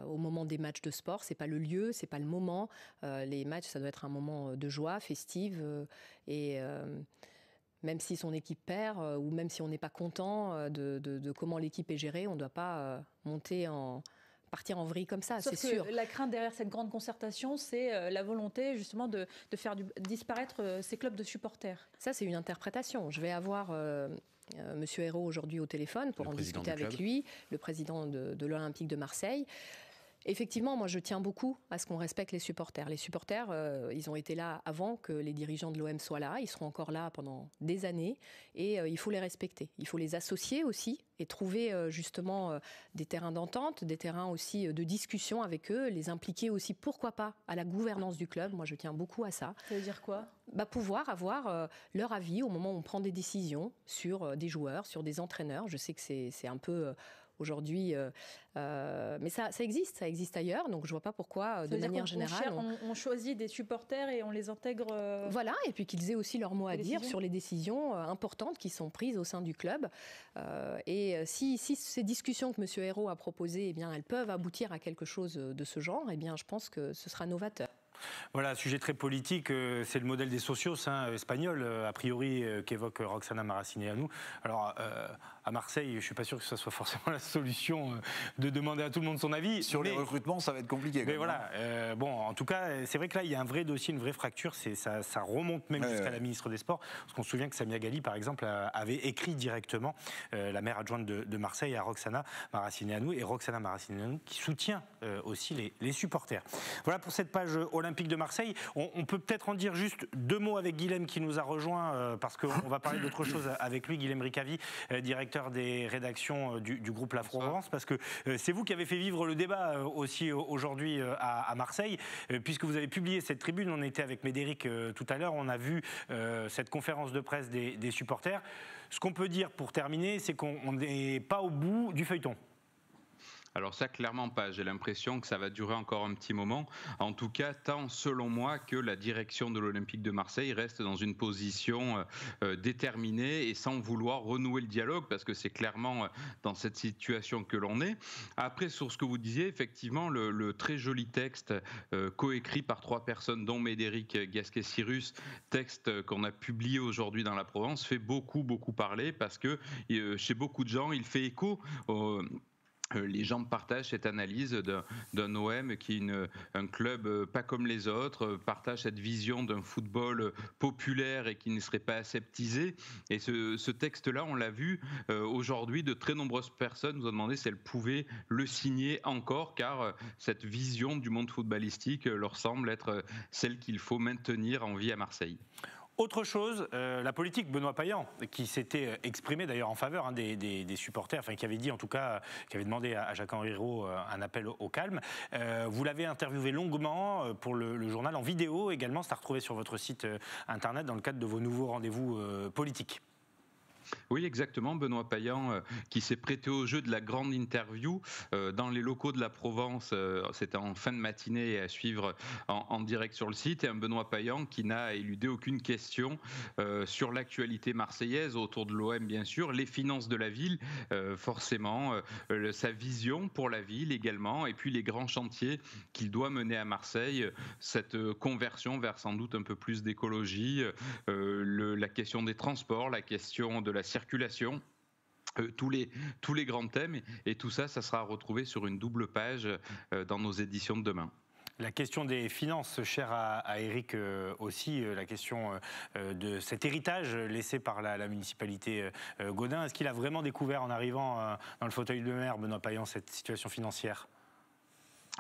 au moment des matchs de sport. C'est pas le lieu, c'est pas le moment. Les matchs, ça doit être un moment de joie, festive. Et même si son équipe perd, ou même si on n'est pas content de comment l'équipe est gérée, on ne doit pas partir en vrille comme ça, c'est sûr. La crainte derrière cette grande concertation, c'est la volonté justement de faire disparaître ces clubs de supporters. Ça, c'est une interprétation. Je vais avoir Monsieur Hérault aujourd'hui au téléphone pour en discuter avec lui, le président de l'Olympique de Marseille. Effectivement, moi je tiens beaucoup à ce qu'on respecte les supporters. Les supporters, ils ont été là avant que les dirigeants de l'OM soient là. Ils seront encore là pendant des années et il faut les respecter. Il faut les associer aussi et trouver justement des terrains d'entente, des terrains aussi de discussion avec eux, les impliquer aussi, pourquoi pas, à la gouvernance du club. Moi je tiens beaucoup à ça. Ça veut dire quoi ? Pouvoir avoir leur avis au moment où on prend des décisions sur des joueurs, sur des entraîneurs. Je sais que c'est un peu... aujourd'hui, mais ça existe ailleurs, donc je vois pas pourquoi, de manière générale... On choisit des supporters et on les intègre... Voilà, et puis qu'ils aient aussi leur mot à dire sur les décisions importantes qui sont prises au sein du club. Et si ces discussions que M. Hérault a proposées, eh bien, elles peuvent aboutir à quelque chose de ce genre, eh bien, je pense que ce sera novateur. Voilà, sujet très politique, c'est le modèle des socios espagnols, a priori, qu'évoque Roxana Maracineanu. Alors, à Marseille, je ne suis pas sûr que ce soit forcément la solution de demander à tout le monde son avis. Sur les recrutements, ça va être compliqué. Mais voilà, bon, en tout cas, c'est vrai que là, il y a un vrai dossier, une vraie fracture, ça remonte même jusqu'à la ministre des Sports. Parce qu'on se souvient que Samia Ghali, par exemple, avait écrit directement, la maire adjointe de Marseille, à Roxana Maracineanu, et Roxana Maracineanu qui soutient aussi les supporters. Voilà pour cette page olympique de Marseille. On peut peut-être en dire juste 2 mots avec Guilhem qui nous a rejoint, parce qu'on va parler d'autre chose avec lui, Guilhem Ricavi, directeur des rédactions du groupe La Provence, parce que c'est vous qui avez fait vivre le débat aussi aujourd'hui à Marseille, puisque vous avez publié cette tribune. On était avec Médéric tout à l'heure, on a vu cette conférence de presse des supporters. Ce qu'on peut dire pour terminer, c'est qu'on n'est pas au bout du feuilleton. Alors ça, clairement pas. J'ai l'impression que ça va durer encore un petit moment. En tout cas, tant selon moi que la direction de l'Olympique de Marseille reste dans une position déterminée et sans vouloir renouer le dialogue, parce que c'est clairement dans cette situation que l'on est. Après, sur ce que vous disiez, effectivement, le très joli texte coécrit par 3 personnes, dont Médéric Gasquet-Cyrus, texte qu'on a publié aujourd'hui dans la Provence, fait beaucoup parler, parce que chez beaucoup de gens, il fait écho les gens partagent cette analyse d'un OM qui est un club pas comme les autres, partagent cette vision d'un football populaire et qui ne serait pas aseptisé. Et ce texte-là, on l'a vu aujourd'hui, de très nombreuses personnes nous ont demandé si elles pouvaient le signer encore, car cette vision du monde footballistique leur semble être celle qu'il faut maintenir en vie à Marseille. Autre chose, la politique, Benoît Payan, qui s'était exprimé d'ailleurs en faveur des supporters, enfin qui avait dit en tout cas, qui avait demandé à Jacques-Henri Hérault un appel au calme. Vous l'avez interviewé longuement pour le journal en vidéo également, c'est à retrouver sur votre site internet dans le cadre de vos nouveaux rendez-vous politiques. Oui, exactement. Benoît Payan qui s'est prêté au jeu de la grande interview dans les locaux de la Provence. C'était en fin de matinée et à suivre en direct sur le site. Et un Benoît Payan qui n'a éludé aucune question sur l'actualité marseillaise, autour de l'OM bien sûr, les finances de la ville, forcément, sa vision pour la ville également, et puis les grands chantiers qu'il doit mener à Marseille, cette conversion vers sans doute un peu plus d'écologie, la question des transports, la question de la circulation, tous les grands thèmes, et tout ça, ça sera retrouvé sur une double page dans nos éditions de demain. La question des finances, chère à Éric aussi, la question de cet héritage laissé par la municipalité Gaudin. Est-ce qu'il a vraiment découvert en arrivant dans le fauteuil de maire, Benoît Payan, cette situation financière ?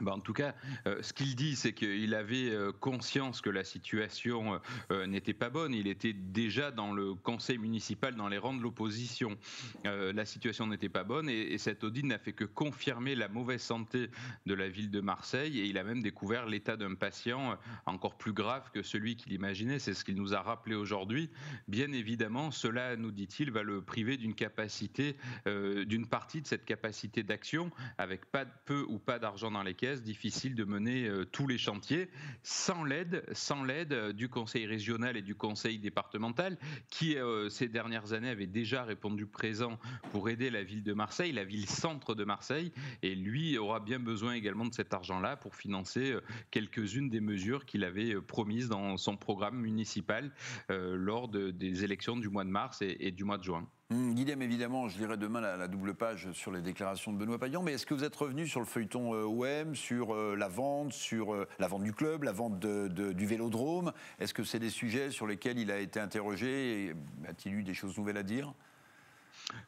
En tout cas, ce qu'il dit, c'est qu'il avait conscience que la situation n'était pas bonne. Il était déjà dans le conseil municipal, dans les rangs de l'opposition. La situation n'était pas bonne et cet audit n'a fait que confirmer la mauvaise santé de la ville de Marseille, et il a même découvert l'état d'un patient encore plus grave que celui qu'il imaginait. C'est ce qu'il nous a rappelé aujourd'hui. Bien évidemment, cela, nous dit-il, va le priver d'une capacité, d'une partie de cette capacité d'action, avec peu ou pas d'argent dans les caisses, difficile de mener tous les chantiers sans l'aide du conseil régional et du conseil départemental qui ces dernières années avait déjà répondu présent pour aider la ville de Marseille, la ville centre de Marseille, et lui aura bien besoin également de cet argent-là pour financer quelques-unes des mesures qu'il avait promises dans son programme municipal lors des élections du mois de mars et du mois de juin. Guilhem, évidemment, je lirai demain la double page sur les déclarations de Benoît Payan, mais est-ce que vous êtes revenu sur le feuilleton OM, sur la vente du club, la vente du Vélodrome? Est-ce que c'est des sujets sur lesquels il a été interrogé et a-t-il eu des choses nouvelles à dire?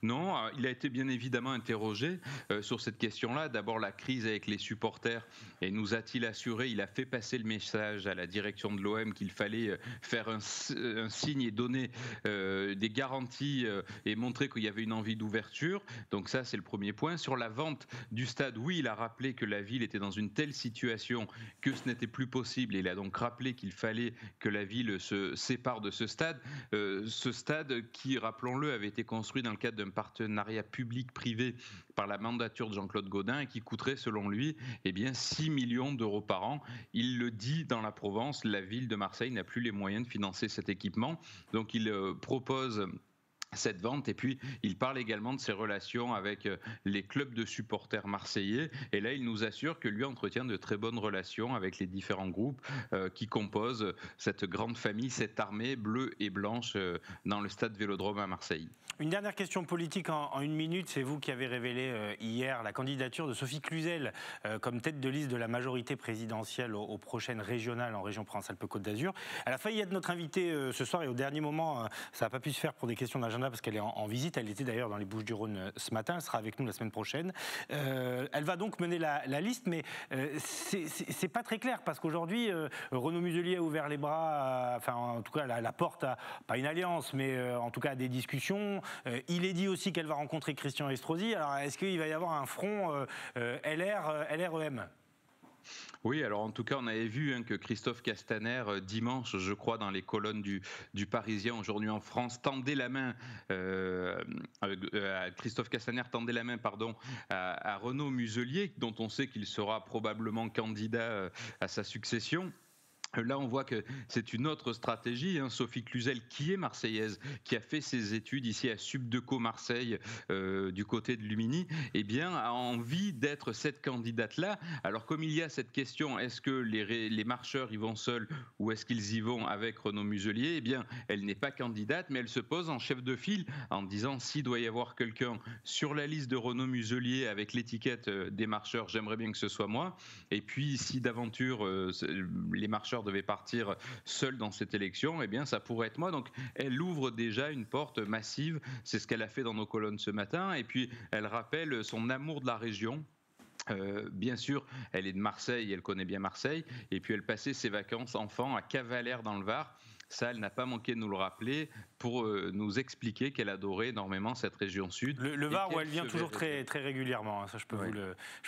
Non, il a été bien évidemment interrogé sur cette question-là. D'abord, la crise avec les supporters, et nous a-t-il assuré, il a fait passer le message à la direction de l'OM qu'il fallait faire un signe et donner des garanties et montrer qu'il y avait une envie d'ouverture. Donc ça, c'est le premier point. Sur la vente du stade, oui, il a rappelé que la ville était dans une telle situation que ce n'était plus possible. Il a donc rappelé qu'il fallait que la ville se sépare de ce stade. Ce stade qui, rappelons-le, avait été construit dans le cadre d'un partenariat public-privé par la mandature de Jean-Claude Gaudin et qui coûterait, selon lui, 6 millions d'euros par an. Il le dit dans la Provence, la ville de Marseille n'a plus les moyens de financer cet équipement. Donc il propose cette vente, et puis il parle également de ses relations avec les clubs de supporters marseillais, et là il nous assure que lui entretient de très bonnes relations avec les différents groupes qui composent cette grande famille, cette armée bleue et blanche dans le stade Vélodrome à Marseille. Une dernière question politique en une minute. C'est vous qui avez révélé hier la candidature de Sophie Cluzel comme tête de liste de la majorité présidentielle aux prochaines régionales en région Provence-Alpes-Côte d'Azur. Elle a failli être notre invitée ce soir, et au dernier moment ça n'a pas pu se faire pour des questions d'agenda parce qu'elle est en visite. Elle était d'ailleurs dans les Bouches-du-Rhône ce matin. Elle sera avec nous la semaine prochaine. Elle va donc mener la liste, mais c'est pas très clair parce qu'aujourd'hui Renaud Muselier a ouvert les bras, en tout cas la porte à, pas une alliance, mais en tout cas à des discussions. Il est dit aussi qu'elle va rencontrer Christian Estrosi. Alors est-ce qu'il va y avoir un front LR-EM ? Oui, alors en tout cas, on avait vu que Christophe Castaner, dimanche, je crois, dans les colonnes du Parisien, aujourd'hui en France, tendait la main, Christophe Castaner tendait la main, à Renaud Muselier, dont on sait qu'il sera probablement candidat à sa succession. Là, on voit que c'est une autre stratégie. Sophie Cluzel, qui est marseillaise, qui a fait ses études ici à Subdeco Marseille, du côté de Lumini, a envie d'être cette candidate-là. Alors, comme il y a cette question, est-ce que les marcheurs y vont seuls ou est-ce qu'ils y vont avec Renaud Muselier ? Elle n'est pas candidate, mais elle se pose en chef de file en disant s'il doit y avoir quelqu'un sur la liste de Renaud Muselier avec l'étiquette des marcheurs, j'aimerais bien que ce soit moi. Et puis, si d'aventure les marcheurs devait partir seul dans cette élection, ça pourrait être moi. Donc elle ouvre déjà une porte massive, c'est ce qu'elle a fait dans nos colonnes ce matin, et puis elle rappelle son amour de la région. Bien sûr, elle est de Marseille, elle connaît bien Marseille, et puis elle passait ses vacances enfant à Cavalère dans le Var. Ça, elle n'a pas manqué de nous le rappeler pour nous expliquer qu'elle adorait énormément cette région sud. Le Var où elle vient toujours très régulièrement, ça je peux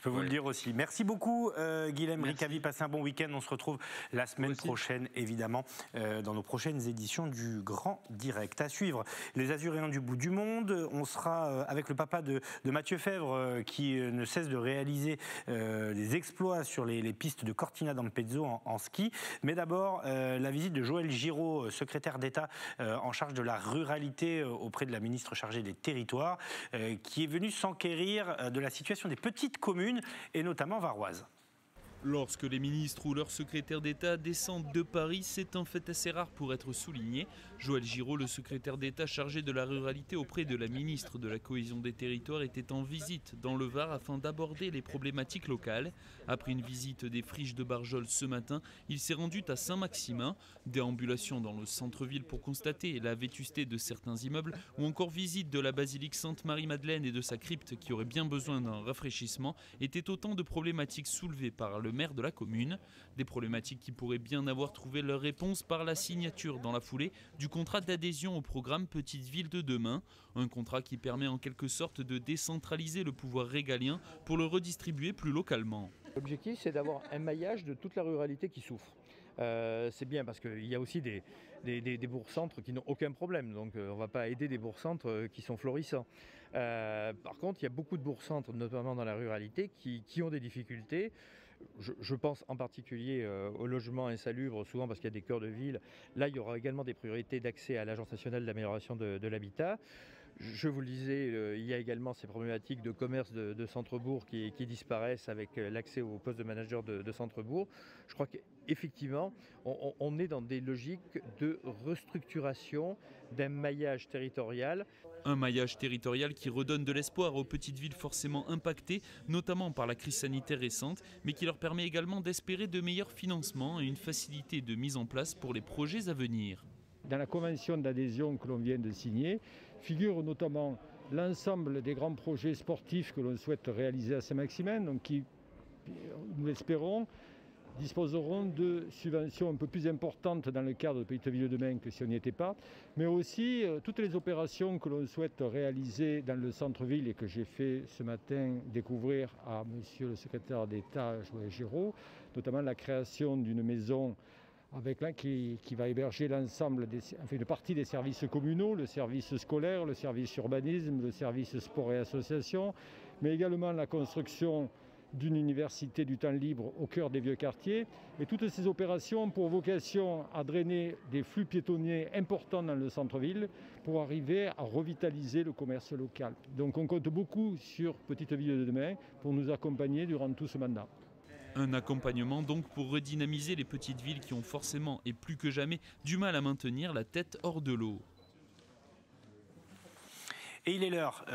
vous le dire aussi. Merci beaucoup Guilhem Ricavi, passez un bon week-end. On se retrouve la semaine prochaine évidemment dans nos prochaines éditions du Grand Direct. À suivre, les Azuréens du bout du monde. On sera avec le papa de Mathieu Fèvre qui ne cesse de réaliser des exploits sur les pistes de Cortina d'Ampezzo en ski. Mais d'abord, la visite de Joël Giraud, secrétaire d'État en charge de la ruralité auprès de la ministre chargée des territoires, qui est venue s'enquérir de la situation des petites communes et notamment varoises. Lorsque les ministres ou leurs secrétaires d'État descendent de Paris, c'est un fait assez rare pour être souligné. Joël Giraud, le secrétaire d'État chargé de la ruralité auprès de la ministre de la Cohésion des Territoires, était en visite dans le Var afin d'aborder les problématiques locales. Après une visite des friches de Barjol ce matin, il s'est rendu à Saint-Maximin. Déambulation dans le centre-ville pour constater la vétusté de certains immeubles ou encore visite de la basilique Sainte-Marie-Madeleine et de sa crypte qui aurait bien besoin d'un rafraîchissement étaient autant de problématiques soulevées par le maire de la commune. Des problématiques qui pourraient bien avoir trouvé leur réponse par la signature dans la foulée du contrat d'adhésion au programme Petite Ville de demain. Un contrat qui permet en quelque sorte de décentraliser le pouvoir régalien pour le redistribuer plus localement. L'objectif, c'est d'avoir un maillage de toute la ruralité qui souffre. C'est bien parce qu'il y a aussi des bourgs-centres qui n'ont aucun problème. Donc on ne va pas aider des bourgs-centres qui sont florissants. Par contre, il y a beaucoup de bourgs-centres, notamment dans la ruralité, qui ont des difficultés. Je pense en particulier au logement insalubre, souvent parce qu'il y a des cœurs de ville. Là, il y aura également des priorités d'accès à l'Agence nationale d'amélioration de l'habitat. Je vous le disais, il y a également ces problématiques de commerce de centre-bourg qui disparaissent avec l'accès au poste de manager de centre-bourg. Je crois qu'effectivement, on est dans des logiques de restructuration d'un maillage territorial. Un maillage territorial qui redonne de l'espoir aux petites villes forcément impactées, notamment par la crise sanitaire récente, mais qui leur permet également d'espérer de meilleurs financements et une facilité de mise en place pour les projets à venir. Dans la convention d'adhésion que l'on vient de signer, figure notamment l'ensemble des grands projets sportifs que l'on souhaite réaliser à Saint-Maximin, donc qui, nous l'espérons, disposeront de subventions un peu plus importantes dans le cadre de Petite Ville de demain que si on n'y était pas, mais aussi toutes les opérations que l'on souhaite réaliser dans le centre-ville et que j'ai fait ce matin découvrir à monsieur le secrétaire d'État Joël Giraud, notamment la création d'une maison qui va héberger l'ensemble, une partie des services communaux, le service scolaire, le service urbanisme, le service sport et association, mais également la construction d'une université du temps libre au cœur des vieux quartiers. Et toutes ces opérations ont pour vocation à drainer des flux piétonniers importants dans le centre-ville pour arriver à revitaliser le commerce local. Donc on compte beaucoup sur Petite Ville de demain pour nous accompagner durant tout ce mandat. Un accompagnement donc pour redynamiser les petites villes qui ont forcément et plus que jamais du mal à maintenir la tête hors de l'eau. Et il est l'heure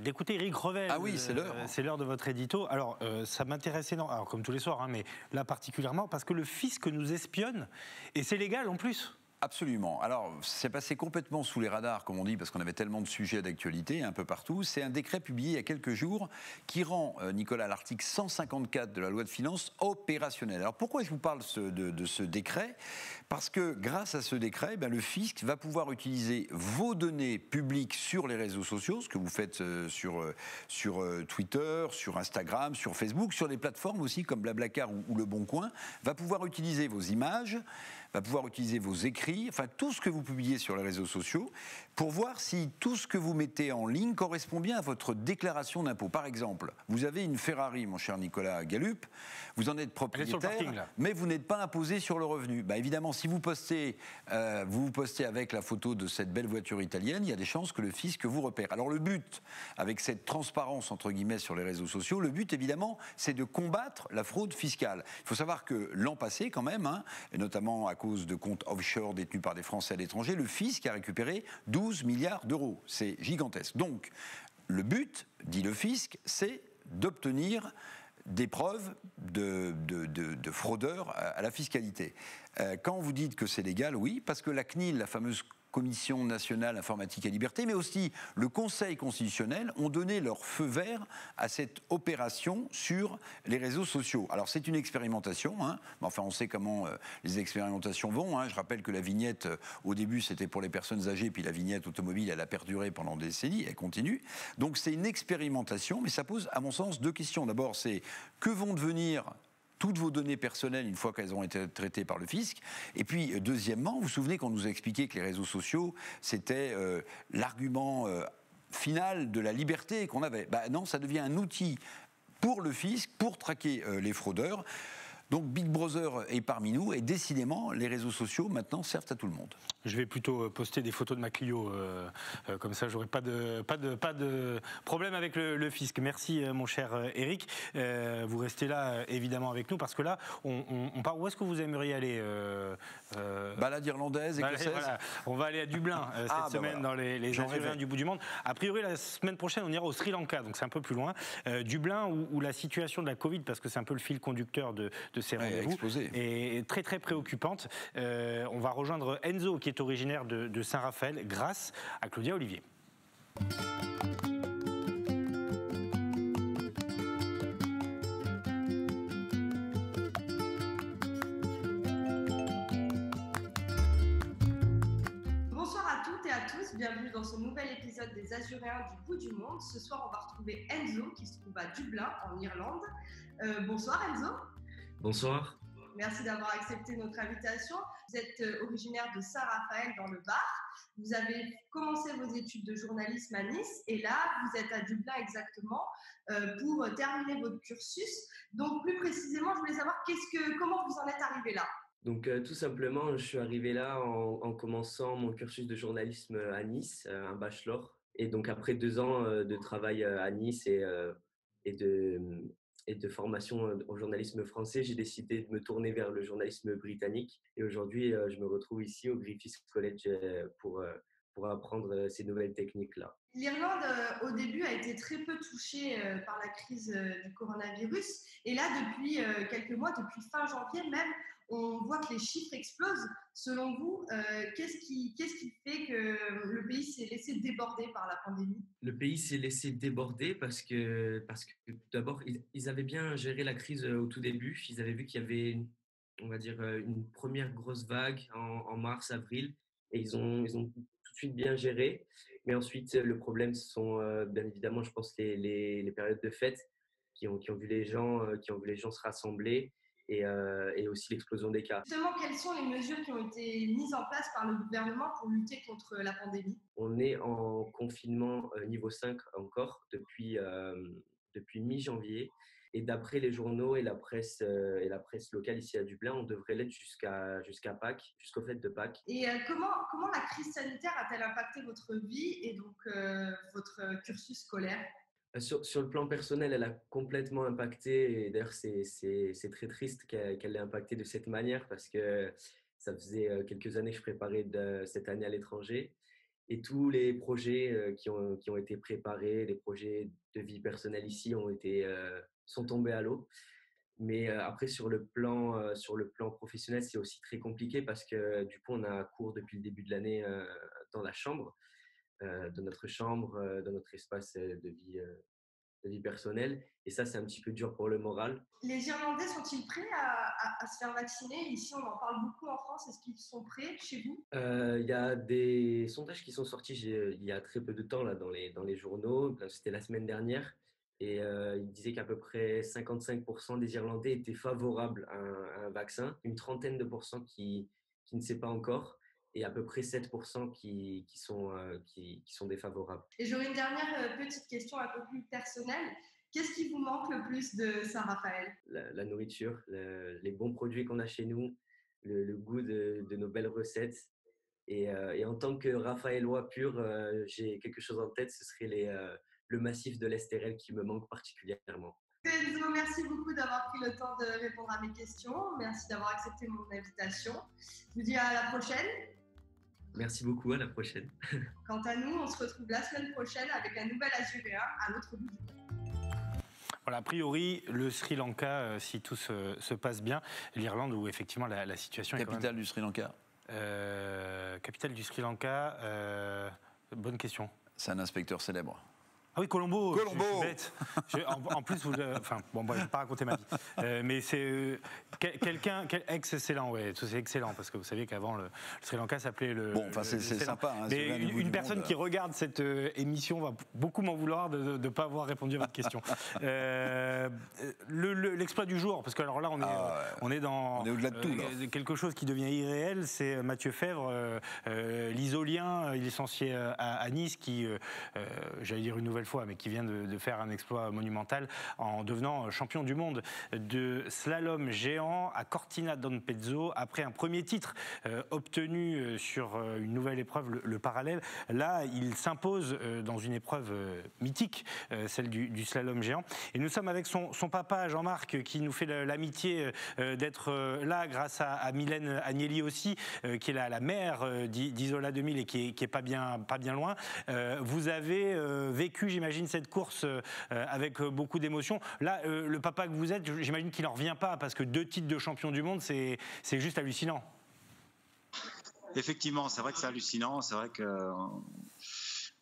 d'écouter Eric Revel. Ah oui, c'est l'heure. C'est l'heure de votre édito. Alors, ça m'intéresse énormément, alors comme tous les soirs, mais là particulièrement, parce que le fisc nous espionne, et c'est légal en plus. Absolument. Alors, c'est passé complètement sous les radars, comme on dit, parce qu'on avait tellement de sujets d'actualité un peu partout. C'est un décret publié il y a quelques jours qui rend, Nicolas, l'article 154 de la loi de finances opérationnel. Alors, pourquoi je vous parle de ce décret ? Parce que grâce à ce décret, le fisc va pouvoir utiliser vos données publiques sur les réseaux sociaux, ce que vous faites sur Twitter, sur Instagram, sur Facebook, sur les plateformes aussi comme Blablacar ou Le Bon Coin, va pouvoir utiliser vos images, va pouvoir utiliser vos écrits, enfin tout ce que vous publiez sur les réseaux sociaux, pour voir si tout ce que vous mettez en ligne correspond bien à votre déclaration d'impôt. Par exemple, vous avez une Ferrari, mon cher Nicolas Gallup, vous en êtes propriétaire, mais vous n'êtes pas imposé sur le revenu. Évidemment, si vous postez avec la photo de cette belle voiture italienne, il y a des chances que le fisc vous repère. Alors le but, avec cette transparence entre guillemets sur les réseaux sociaux, le but évidemment, c'est de combattre la fraude fiscale. Il faut savoir que l'an passé quand même, et notamment à cause de comptes offshore détenus par des Français à l'étranger, le fisc a récupéré 12 milliards d'euros. C'est gigantesque. Donc, le but, dit le fisc, c'est d'obtenir des preuves de fraudeurs à la fiscalité. Quand vous dites que c'est légal, oui, parce que la CNIL, la fameuse Commission nationale informatique et liberté, mais aussi le Conseil constitutionnel ont donné leur feu vert à cette opération sur les réseaux sociaux. Alors c'est une expérimentation, mais enfin on sait comment les expérimentations vont. Je rappelle que la vignette, au début c'était pour les personnes âgées, puis la vignette automobile, elle a perduré pendant des décennies, elle continue. Donc c'est une expérimentation, mais ça pose à mon sens deux questions. D'abord, c'est que vont devenir toutes vos données personnelles une fois qu'elles ont été traitées par le fisc. Et puis, deuxièmement, vous vous souvenez qu'on nous a expliqué que les réseaux sociaux, c'était l'argument final de la liberté qu'on avait. Non, ça devient un outil pour le fisc, pour traquer les fraudeurs. Donc Big Brother est parmi nous et décidément, les réseaux sociaux maintenant servent à tout le monde. Je vais plutôt poster des photos de ma Clio, comme ça j'aurai pas de problème avec le fisc. Merci mon cher Eric. Vous restez là évidemment avec nous parce que là, on part. Où est-ce que vous aimeriez aller Balade irlandaise, écossaise. Voilà. On va aller à Dublin cette semaine dans les Azuriens du bout du monde. A priori, la semaine prochaine, on ira au Sri Lanka, donc c'est un peu plus loin. Dublin, où la situation de la Covid, parce que c'est un peu le fil conducteur de ces rendez-vous, est très très préoccupante. On va rejoindre Enzo, qui est originaire de Saint-Raphaël, grâce à Claudia Olivier. Bonsoir à toutes et à tous, bienvenue dans ce nouvel épisode des Azuriens du bout du monde. Ce soir, on va retrouver Enzo qui se trouve à Dublin, en Irlande. Bonsoir Enzo. Bonsoir. Merci d'avoir accepté notre invitation. Vous êtes originaire de Saint-Raphaël dans le Var. Vous avez commencé vos études de journalisme à Nice et là, vous êtes à Dublin exactement pour terminer votre cursus. Donc plus précisément, je voulais savoir comment vous en êtes arrivé là. Donc tout simplement, je suis arrivé là en commençant mon cursus de journalisme à Nice, un bachelor. Et donc après 2 ans de travail à Nice et de formation au journalisme français, j'ai décidé de me tourner vers le journalisme britannique. Et aujourd'hui, je me retrouve ici au Griffith College pour apprendre ces nouvelles techniques-là. L'Irlande, au début, a été très peu touchée par la crise du coronavirus. Et là, depuis quelques mois, depuis fin janvier même, on voit que les chiffres explosent. Selon vous, qu'est-ce qui fait que le pays s'est laissé déborder par la pandémie ? Le pays s'est laissé déborder parce que d'abord, ils avaient bien géré la crise au tout début. Ils avaient vu qu'il y avait, on va dire, une première grosse vague en mars, avril. Et ils ont tout de suite bien géré. Mais ensuite, le problème, ce sont bien évidemment, je pense, les périodes de fête qui ont vu les gens se rassembler. Et aussi l'explosion des cas. Justement, quelles sont les mesures qui ont été mises en place par le gouvernement pour lutter contre la pandémie ? On est en confinement niveau 5 encore depuis mi-janvier. Et d'après les journaux et la presse locale ici à Dublin, on devrait l'être jusqu'à Pâques, jusqu'aux fêtes de Pâques. Et comment la crise sanitaire a-t-elle impacté votre vie et donc votre cursus scolaire ? Sur le plan personnel, elle a complètement impacté, et d'ailleurs c'est très triste qu'elle l'ait impacté de cette manière parce que ça faisait quelques années que je préparais cette année à l'étranger et tous les projets qui ont été préparés, les projets de vie personnelle ici sont tombés à l'eau. Mais après, sur le plan professionnel, c'est aussi très compliqué parce que du coup, on a cours depuis le début de l'année dans la chambre, dans notre chambre, dans notre espace de vie personnelle. Et ça, c'est un petit peu dur pour le moral. Les Irlandais sont-ils prêts à se faire vacciner? Ici, on en parle beaucoup en France. Est-ce qu'ils sont prêts chez vous? Il y a des sondages qui sont sortis il y a très peu de temps là, dans les journaux. C'était la semaine dernière. Et il disait qu'à peu près 55% des Irlandais étaient favorables à un vaccin, une trentaine de pourcents qui ne sait pas encore, et à peu près 7% qui sont défavorables. Et j'aurais une dernière petite question un peu plus personnelle. Qu'est-ce qui vous manque le plus de Saint-Raphaël? La nourriture, les bons produits qu'on a chez nous, le goût de nos belles recettes. Et en tant que Raphaëlois pur, j'ai quelque chose en tête, ce serait le massif de l'Estérel qui me manque particulièrement. Enzo, merci beaucoup d'avoir pris le temps de répondre à mes questions. Merci d'avoir accepté mon invitation. Je vous dis à la prochaine. Merci beaucoup, à la prochaine. Quant à nous, on se retrouve la semaine prochaine avec un nouvel Azuréen à l'autre bout du monde. Voilà, a priori, le Sri Lanka, si tout se passe bien, l'Irlande où effectivement la situation est capitale du Sri Lanka. Capitale du Sri Lanka, bonne question. C'est un inspecteur célèbre. Ah oui, Colombo. Je suis bête. En plus, enfin, bon, je ne vais pas raconter ma vie. Mais c'est quelqu'un, excellent, ouais, c'est excellent, parce que vous savez qu'avant, le Sri Lanka s'appelait le. Bon, enfin, c'est sympa. Hein, mais une personne qui regarde cette émission va beaucoup m'en vouloir de ne pas avoir répondu à votre question. L'exploit du jour, parce que alors là, on est au-delà de tout, quelque chose qui devient irréel, c'est Mathieu Fèvre, l'isolien licencié à Nice, qui, j'allais dire une nouvelle fois, mais qui vient de faire un exploit monumental en devenant champion du monde de slalom géant à Cortina d'Ampezzo après un premier titre obtenu sur une nouvelle épreuve, le parallèle. Là, il s'impose dans une épreuve mythique, celle du slalom géant. Et nous sommes avec son papa, Jean-Marc, qui nous fait l'amitié d'être là grâce à Mylène Agnelli aussi, qui est la mère d'Isola 2000 et qui est pas bien loin. Vous avez vécu, j'imagine, cette course avec beaucoup d'émotion. Là, le papa que vous êtes, j'imagine qu'il n'en revient pas, parce que 2 titres de champion du monde, c'est juste hallucinant. Effectivement, c'est vrai que c'est hallucinant. C'est vrai que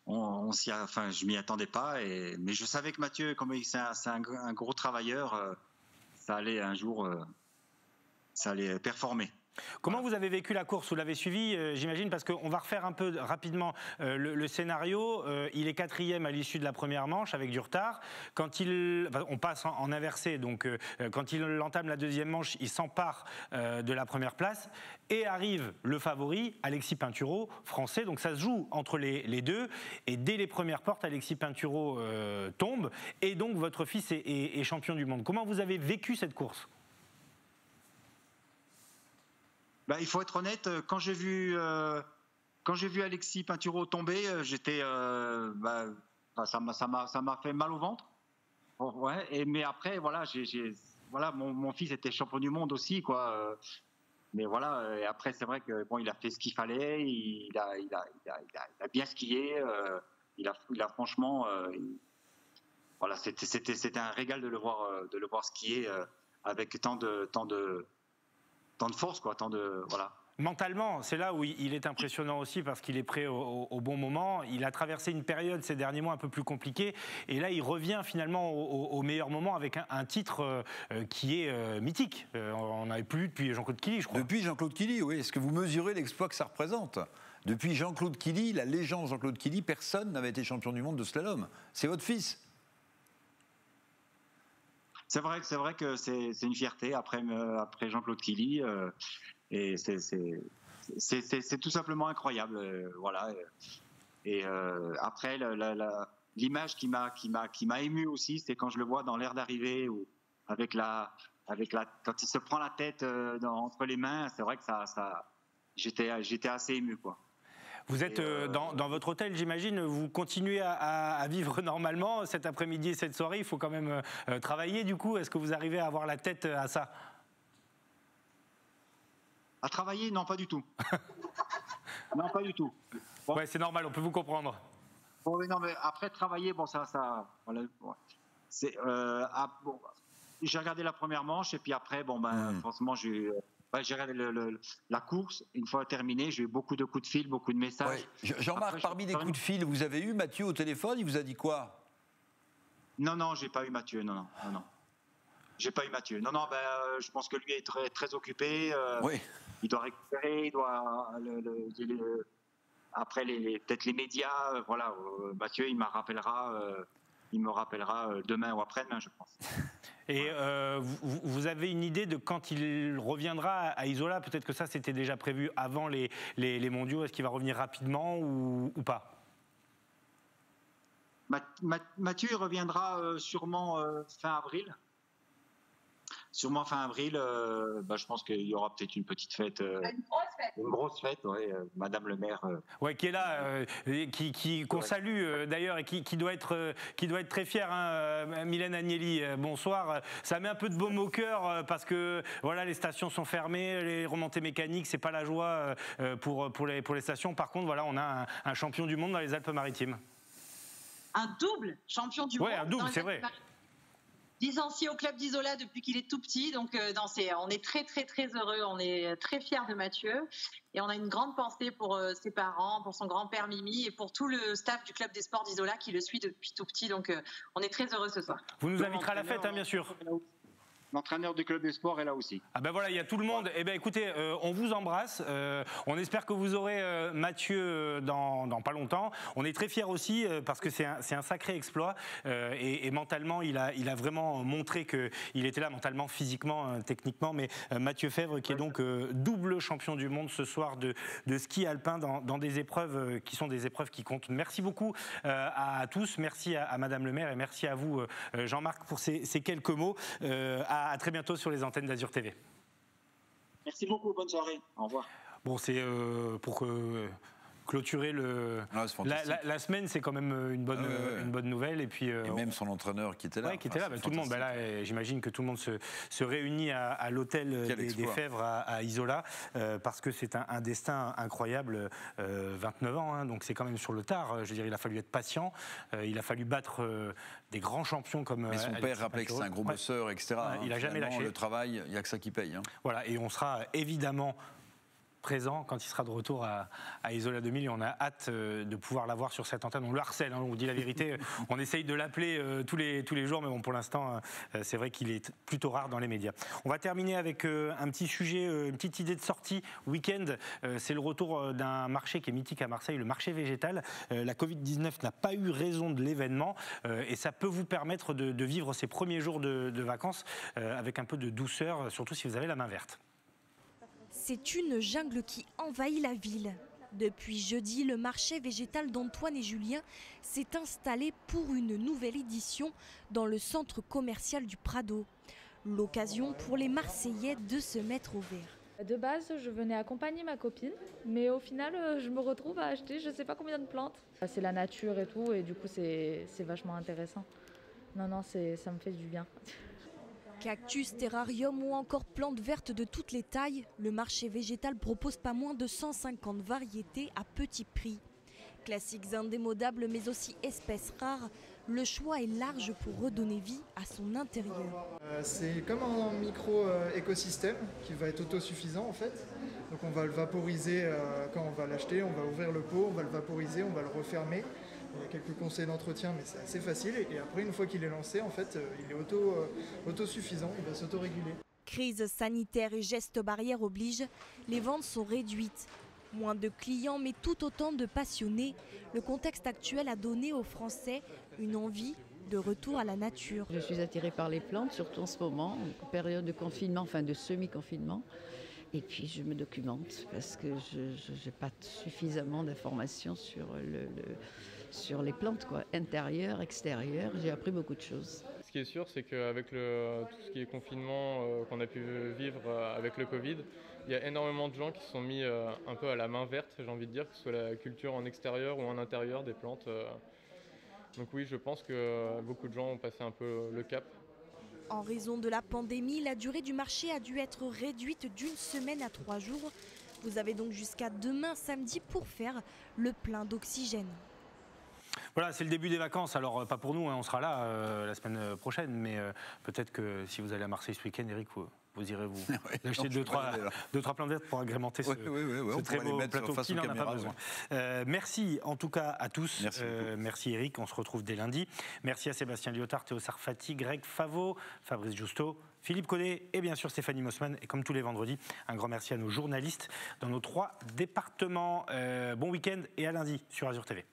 je m'y attendais pas. Mais je savais que Mathieu, comme c'est un gros travailleur, ça allait un jour, ça allait performer. Comment vous avez vécu la course? Vous l'avez suivi, j'imagine, parce qu'on va refaire un peu rapidement le scénario. Il est 4e à l'issue de la première manche avec du retard. On passe en inversé, donc quand il entame la deuxième manche, il s'empare de la première place et arrive le favori, Alexis Pinturo, français. Donc ça se joue entre les deux. Et dès les premières portes, Alexis Pinturo tombe. Et donc votre fils est champion du monde. Comment vous avez vécu cette course? Il faut être honnête, quand j'ai vu Alexis Pinturo tomber, j'étais, ça m'a fait mal au ventre. Ouais, mais après, voilà, mon fils était champion du monde aussi, quoi. Mais voilà, et après c'est vrai que il a fait ce qu'il fallait, il a bien skié, il a franchement, voilà, c'était un régal de le voir skier avec tant de force, quoi, voilà. Mentalement, c'est là où il est impressionnant aussi, parce qu'il est prêt au bon moment. Il a traversé une période ces derniers mois un peu plus compliquée, et là il revient finalement au meilleur moment avec un titre qui est mythique. On n'avait plus depuis Jean-Claude Killy, je crois. Depuis Jean-Claude Killy, oui. Est-ce que vous mesurez l'exploit que ça représente? Depuis Jean-Claude Killy, la légende Jean-Claude Killy, personne n'avait été champion du monde de slalom. C'est votre fils. C'est vrai que c'est une fierté après Jean-Claude Killy, et c'est tout simplement incroyable, voilà. Et après l'image qui m'a ému aussi, c'est quand je le vois dans l'aire d'arrivée, quand il se prend la tête entre les mains. C'est vrai que j'étais assez ému, quoi. Vous êtes dans votre hôtel, j'imagine. Vous continuez à vivre normalement cet après-midi et cette soirée. Il faut quand même travailler, du coup. Est-ce que vous arrivez à avoir la tête à ça? À travailler? Non, pas du tout. Non, pas du tout. Bon. Ouais, c'est normal, on peut vous comprendre. Bon, mais non, mais après travailler, bon, ça voilà, c'est j'ai regardé la première manche et puis après, forcément, j'ai regardé la course. Une fois terminé, j'ai eu beaucoup de coups de fil, beaucoup de messages. Ouais. Jean-Marc, parmi les coups de fil, vous avez eu Mathieu au téléphone, il vous a dit quoi? Non, j'ai pas eu Mathieu, non. J'ai pas eu Mathieu. Non, je pense que lui est très, très occupé. Oui. Il doit récupérer, il doit après peut-être les médias. Voilà, Mathieu, il me rappellera demain ou après-demain, je pense. Et vous avez une idée de quand il reviendra à Isola? Peut-être que ça, c'était déjà prévu avant les mondiaux. Est-ce qu'il va revenir rapidement ou pas? Mathieu il reviendra sûrement fin avril. Sûrement fin avril, je pense qu'il y aura peut-être une petite fête. Une grosse fête, oui. Madame le maire. Ouais, qui est là, qu'on salue d'ailleurs et qui doit être très fière. Hein, Mylène Agnelli, bonsoir. Ça met un peu de baume au cœur parce que voilà, les stations sont fermées, les remontées mécaniques, c'est pas la joie pour les stations. Par contre, voilà, on a un champion du monde dans les Alpes-Maritimes. Un double champion du monde. Ouais, un double, c'est vrai. Licencié au club d'Isola depuis qu'il est tout petit, donc on est très très très heureux, on est très fiers de Mathieu et on a une grande pensée pour ses parents, pour son grand-père Mimi et pour tout le staff du club des sports d'Isola qui le suit depuis tout petit, donc on est très heureux ce soir. Vous nous inviterez à la fête, hein, bien sûr. L'entraîneur du club des sports est là aussi. Ah ben voilà, il y a tout le monde. Eh ben écoutez, on vous embrasse. On espère que vous aurez Mathieu dans pas longtemps. On est très fiers aussi parce que c'est un sacré exploit et mentalement, il a vraiment montré qu'il était là mentalement, physiquement, techniquement. Mais Mathieu Fèvre, qui est donc double champion du monde ce soir de ski alpin dans des épreuves qui sont des épreuves qui comptent. Merci beaucoup à tous. Merci à Madame le maire et merci à vous, Jean-Marc, pour ces quelques mots. À très bientôt sur les antennes d'Azur TV. Merci beaucoup, bonne soirée. Au revoir. Bon, c'est pour clôturer la semaine, c'est quand même une bonne nouvelle. Et puis même son entraîneur qui était là. Oui, qui était là. Tout le monde. Là, j'imagine que tout le monde se réunit à l'hôtel des Fèvres à Isola parce que c'est un destin incroyable. 29 ans, hein, donc c'est quand même sur le tard. Je veux dire, il a fallu être patient. Il a fallu battre des grands champions comme. Mais son père rappelait que c'est un gros bosseur, etc. Il n'a jamais lâché. Le travail, il n'y a que ça qui paye. Hein. Voilà, et on sera évidemment présent quand il sera de retour à Isola 2000 et on a hâte de pouvoir l'avoir sur cette antenne. On le harcèle, hein, on vous dit la vérité. On essaye de l'appeler tous les jours, mais bon, pour l'instant, c'est vrai qu'il est plutôt rare dans les médias. On va terminer avec un petit sujet, une petite idée de sortie week-end. C'est le retour d'un marché qui est mythique à Marseille, le marché végétal. La Covid-19 n'a pas eu raison de l'événement et ça peut vous permettre de vivre ces premiers jours de vacances avec un peu de douceur, surtout si vous avez la main verte. C'est une jungle qui envahit la ville. Depuis jeudi, le marché végétal d'Antoine et Julien s'est installé pour une nouvelle édition dans le centre commercial du Prado. L'occasion pour les Marseillais de se mettre au vert. De base, je venais accompagner ma copine, mais au final, je me retrouve à acheter je ne sais pas combien de plantes. C'est la nature et tout, et du coup, c'est vachement intéressant. Non, ça me fait du bien. Cactus, terrarium ou encore plantes vertes de toutes les tailles, le marché végétal propose pas moins de 150 variétés à petit prix. Classiques indémodables mais aussi espèces rares, le choix est large pour redonner vie à son intérieur. C'est comme un micro-écosystème qui va être autosuffisant en fait. Donc on va le vaporiser quand on va l'acheter, on va ouvrir le pot, on va le vaporiser, on va le refermer. Il y a quelques conseils d'entretien, mais c'est assez facile. Et après, une fois qu'il est lancé, en fait, il est autosuffisant, il va s'autoréguler. Crise sanitaire et gestes barrières obligent, les ventes sont réduites. Moins de clients, mais tout autant de passionnés. Le contexte actuel a donné aux Français une envie de retour à la nature. Je suis attirée par les plantes, surtout en ce moment, en période de confinement, enfin de semi-confinement. Et puis je me documente parce que je n'ai pas suffisamment d'informations sur les plantes, quoi, intérieures, extérieures. J'ai appris beaucoup de choses. Ce qui est sûr, c'est qu'avec tout ce qui est confinement qu'on a pu vivre avec le Covid, il y a énormément de gens qui se sont mis un peu à la main verte, j'ai envie de dire, que ce soit la culture en extérieur ou en intérieur des plantes. Donc oui, je pense que beaucoup de gens ont passé un peu le cap. En raison de la pandémie, la durée du marché a dû être réduite d'une semaine à 3 jours. Vous avez donc jusqu'à demain samedi pour faire le plein d'oxygène. Voilà, c'est le début des vacances. Alors, pas pour nous, hein, on sera là la semaine prochaine, mais peut-être que si vous allez à Marseille ce week-end, Eric, vous irez vous acheter 2-3 plantes vertes pour agrémenter ce très beau plateau qui n'en a pas besoin. Merci en tout cas à tous. Merci Eric, on se retrouve dès lundi. Merci à Sébastien Lyotard, Théo Sarfati, Greg Favot, Fabrice Justo, Philippe Collet et bien sûr Stéphanie Mossman. Et comme tous les vendredis, un grand merci à nos journalistes dans nos 3 départements. Bon week-end et à lundi sur Azur TV.